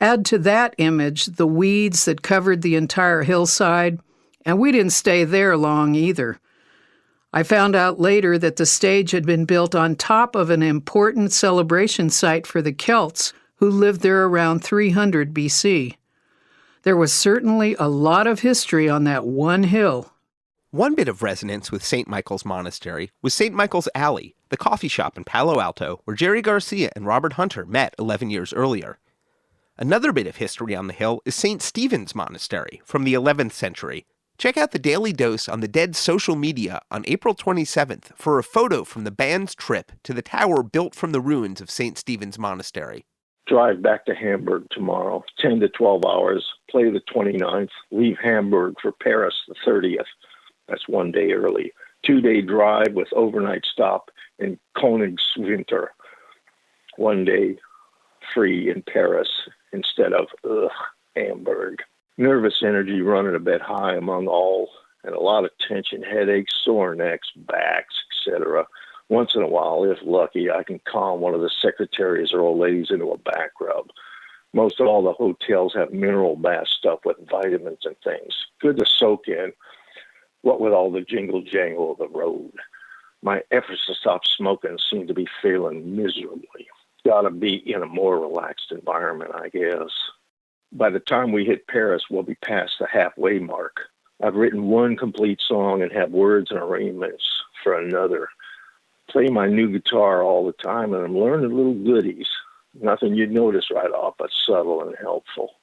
Add to that image the weeds that covered the entire hillside, and we didn't stay there long either. I found out later that the stage had been built on top of an important celebration site for the Celts who lived there around 300 BC. There was certainly a lot of history on that one hill. One bit of resonance with St. Michael's Monastery was St. Michael's Alley, the coffee shop in Palo Alto where Jerry Garcia and Robert Hunter met 11 years earlier. Another bit of history on the hill is St. Stephen's Monastery from the 11th century. Check out the Daily Dose on the Dead's social media on April 27th for a photo from the band's trip to the tower built from the ruins of St. Stephen's Monastery. Drive back to Hamburg tomorrow, 10 to 12 hours, play the 29th, leave Hamburg for Paris the 30th. That's 1 day early. 2-day drive with overnight stop in Königswinter. 1 day free in Paris instead of Hamburg. Nervous energy running a bit high among all, and a lot of tension, headaches, sore necks, backs, etc. Once in a while, if lucky, I can calm one of the secretaries or old ladies into a back rub. Most all the hotels have mineral bath stuff with vitamins and things. Good to soak in, what with all the jingle-jangle of the road. My efforts to stop smoking seem to be failing miserably. Gotta be in a more relaxed environment, I guess. By the time we hit Paris, we'll be past the halfway mark. I've written one complete song and have words and arrangements for another. Play my new guitar all the time, and I'm learning little goodies. Nothing you'd notice right off, but subtle and helpful.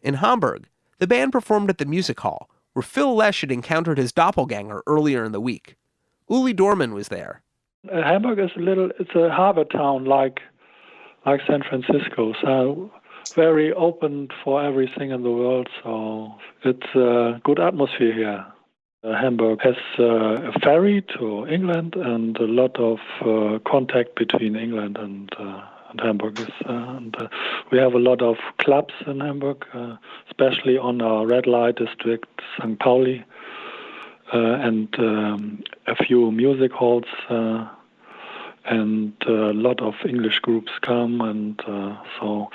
In Hamburg, the band performed at the music hall, where Phil Lesh had encountered his doppelganger earlier in the week. Uli Dohrmann was there. Hamburg is it's a harbor town like San Francisco, so very open for everything in the world, so it's a good atmosphere here. Hamburg has a ferry to England and a lot of contact between England and Hamburg. We have a lot of clubs in Hamburg, especially on our red light district, St. Pauli, and a few music halls, and a lot of English groups come, and so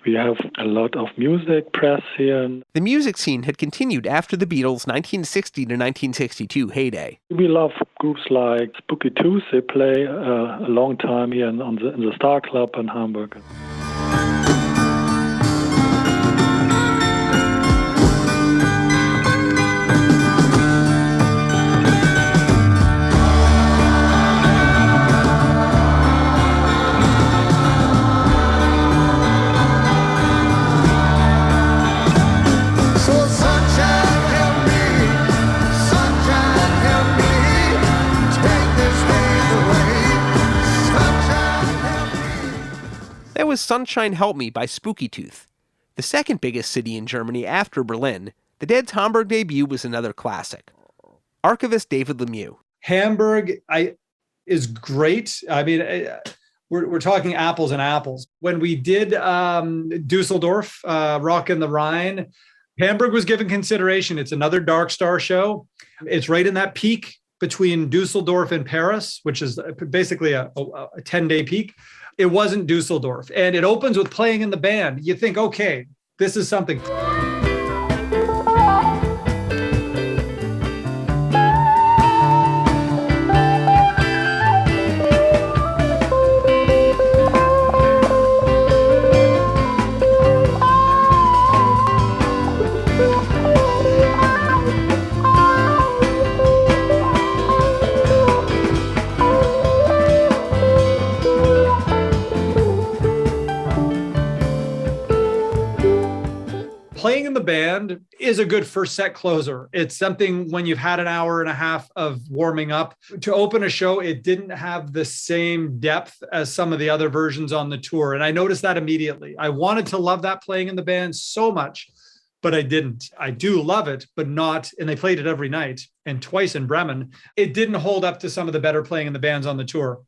we have a lot of music press here. The music scene had continued after the Beatles' 1960 to 1962 heyday. We love groups like Spooky Tooth. They play a long time here in the Star Club in Hamburg. Sunshine Help Me by Spooky Tooth. The second biggest city in Germany after Berlin, the Dead's Hamburg debut was another classic. Archivist David Lemieux. Hamburg is great. I mean, we're talking apples and apples. When we did Dusseldorf, Rockin the Rhine, Hamburg was given consideration. It's another Dark Star show. It's right in that peak between Dusseldorf and Paris, which is basically a 10-day peak. It wasn't Dusseldorf. And it opens with playing in the band. You think, okay, this is something. Playing in the band is a good first set closer. It's something when you've had an hour and a half of warming up. To open a show, it didn't have the same depth as some of the other versions on the tour. And I noticed that immediately. I wanted to love that playing in the band so much, but I didn't. I do love it, but not, and they played it every night and twice in Bremen. It didn't hold up to some of the better playing in the bands on the tour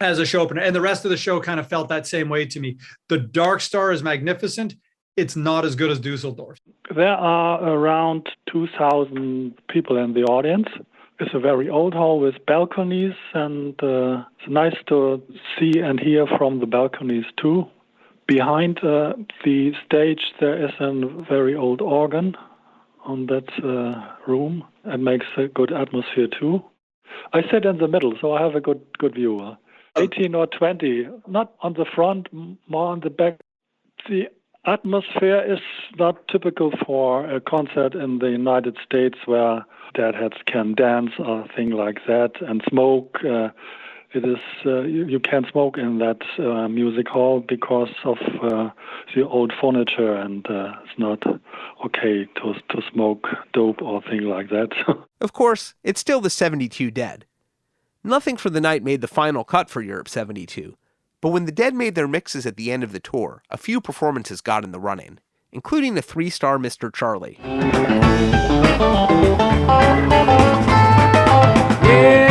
as a show opener. And the rest of the show kind of felt that same way to me. The Dark Star is magnificent. It's not as good as Dusseldorf. There are around 2,000 people in the audience. It's a very old hall with balconies, and it's nice to see and hear from the balconies too. Behind the stage, there is a very old organ on that room. It makes a good atmosphere too. I sit in the middle, so I have a good view. 18 or 20, not on the front, more on the back. The atmosphere is not typical for a concert in the United States where deadheads can dance or thing like that and smoke. It is you can't smoke in that music hall because of the old furniture, and it's not okay to smoke dope or thing like that. Of course, it's still the 72 Dead. Nothing for the night made the final cut for Europe 72. But when the Dead made their mixes at the end of the tour, a few performances got in the running, including the 3-star Mr. Charlie. Yeah,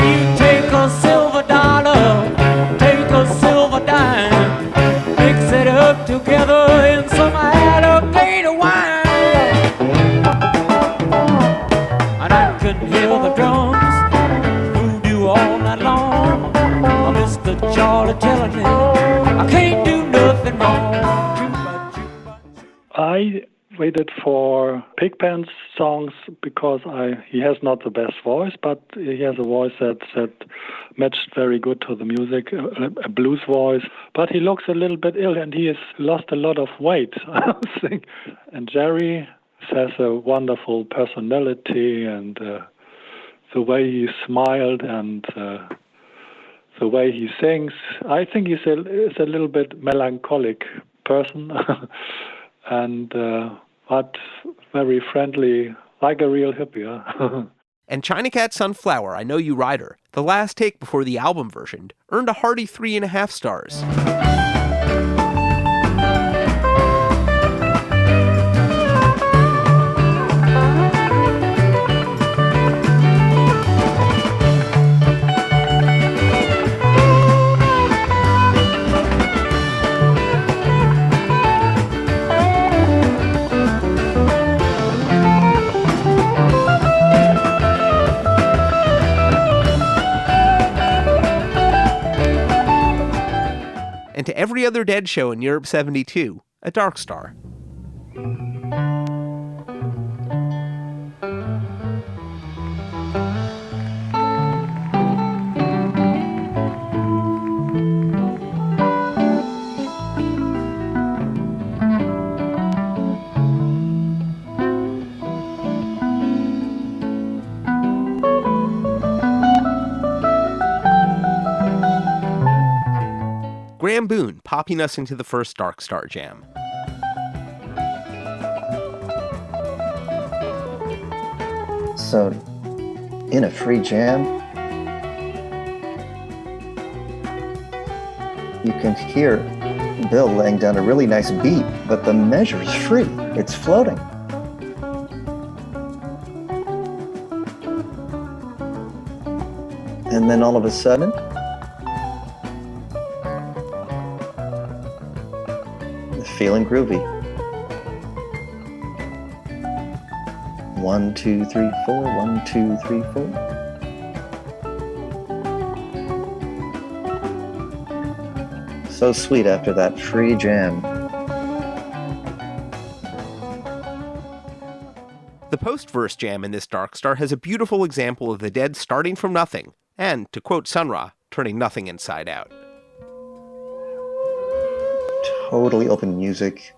you take a silver dollar, take a silver dime, mix it up together in some alligator wine. And I can hear the drums voodoo all night long. Mr. Charlie telling me I can't do nothing wrong. I waited for Pigpen's songs because he has not the best voice, but he has a voice that matched very good to the music, a blues voice. But he looks a little bit ill, and he has lost a lot of weight, I think. And Jerry has a wonderful personality, and the way he smiled and the way he sings. I think he's a little bit melancholic person, and but very friendly, like a real hippie. And China Cat Sunflower, I Know You Rider, the last take before the album version, earned a hearty 3.5 stars. And to every other Dead show in Europe 72, a Dark Star. Graeme Boone popping us into the first Dark Star jam. So, in a free jam, you can hear Bill laying down a really nice beat, but the measure is free. It's floating. And then all of a sudden, feeling groovy. 1, 2, 3, 4, 1, 2, 3, 4. So sweet after that free jam. The post-verse jam in this Dark Star has a beautiful example of the Dead starting from nothing, and, to quote Sun Ra, turning nothing inside out. Totally open music.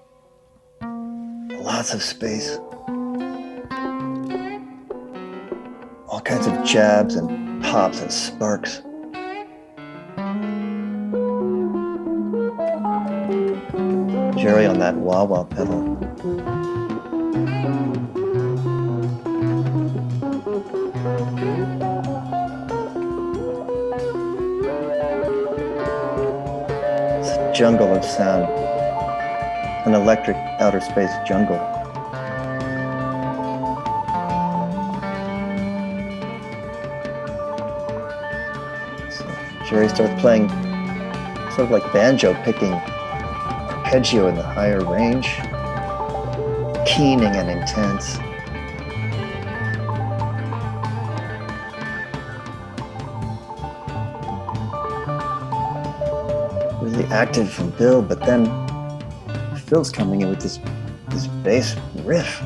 Lots of space. All kinds of jabs and pops and sparks. Jerry on that wah-wah pedal. It's a jungle of sound. An electric outer space jungle. So Jerry starts playing sort of like banjo picking, arpeggio in the higher range, keening and intense. Really active from Bill, but then Phil's coming in with this bass riff.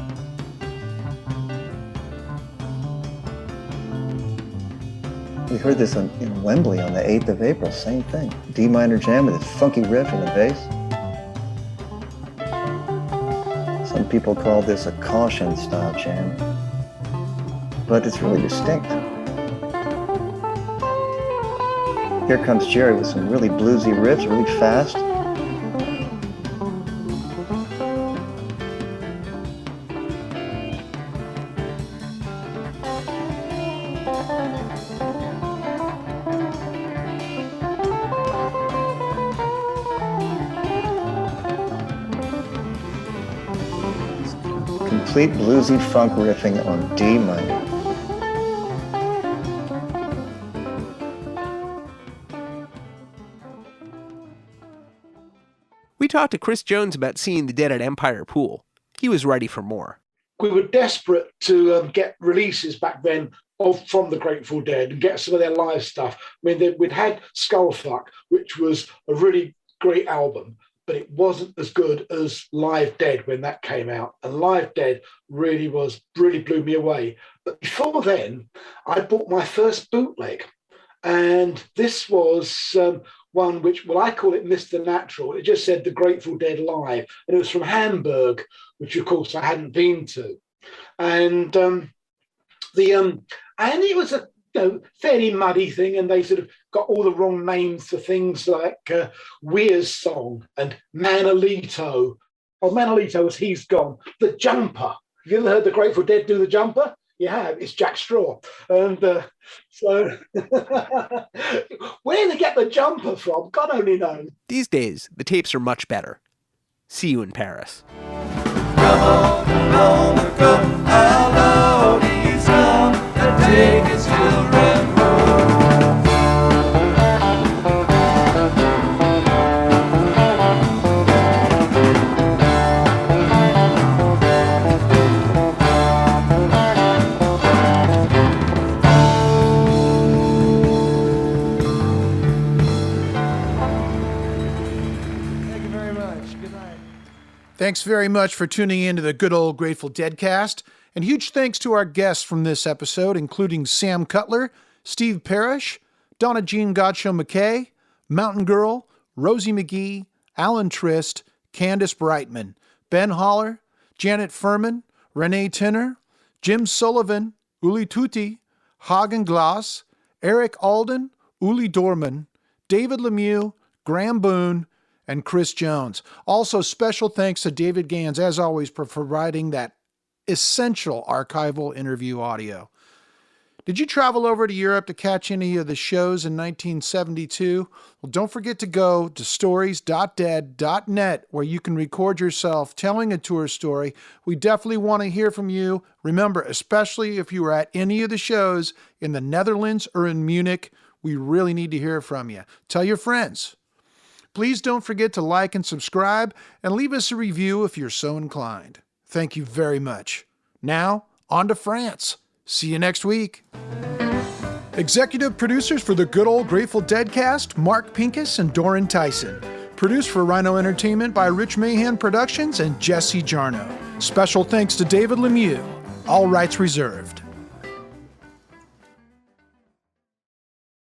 We heard this in Wembley on the 8th of April, same thing. D minor jam with a funky riff and the bass. Some people call this a caution style jam, but it's really distinct. Here comes Jerry with some really bluesy riffs, really fast. Complete bluesy funk riffing on D minor. We talked to Chris Jones about seeing the Dead at Empire Pool. He was ready for more. We were desperate to get releases back then from the Grateful Dead and get some of their live stuff. I mean, we'd had Skullfuck, which was a really great album, but it wasn't as good as Live Dead when that came out. And Live Dead really blew me away. But before then, I bought my first bootleg. And this was one which, well, I call it Mr. Natural. It just said The Grateful Dead Live. And it was from Hamburg, which, of course, I hadn't been to. And and it was a fairly muddy thing, and they sort of got all the wrong names for things like Weir's Song and Manolito. Oh, Manolito was He's Gone. The Jumper. Have you ever heard the Grateful Dead do The Jumper? You have. It's Jack Straw. And so where they get the jumper from, God only knows. These days, the tapes are much better. See you in Paris. Thanks very much for tuning in to the Good Old Grateful Deadcast, and huge thanks to our guests from this episode, including Sam Cutler, Steve Parish, Donna Jean Godchaux-MacKay, Mountain Girl, Rosie McGee, Alan Trist, Candace Brightman, Ben Holler, Janet Furman, René Tinner, Jim Sullivan, Uli Teute, Hagen Glas, Eric Alden, Uli Dohrmann, David Lemieux, Graeme Boone, and Chris Jones. Also, special thanks to David Gans, as always, for providing that essential archival interview audio. Did you travel over to Europe to catch any of the shows in 1972? Well, don't forget to go to stories.dead.net where you can record yourself telling a tour story. We definitely want to hear from you. Remember, especially if you were at any of the shows in the Netherlands or in Munich, we really need to hear from you. Tell your friends. Please don't forget to like and subscribe and leave us a review if you're so inclined. Thank you very much. Now, on to France. See you next week. Executive producers for the Good Old Grateful Deadcast, Mark Pincus and Doran Tyson. Produced for Rhino Entertainment by Rich Mahan Productions and Jesse Jarno. Special thanks to David Lemieux. All rights reserved.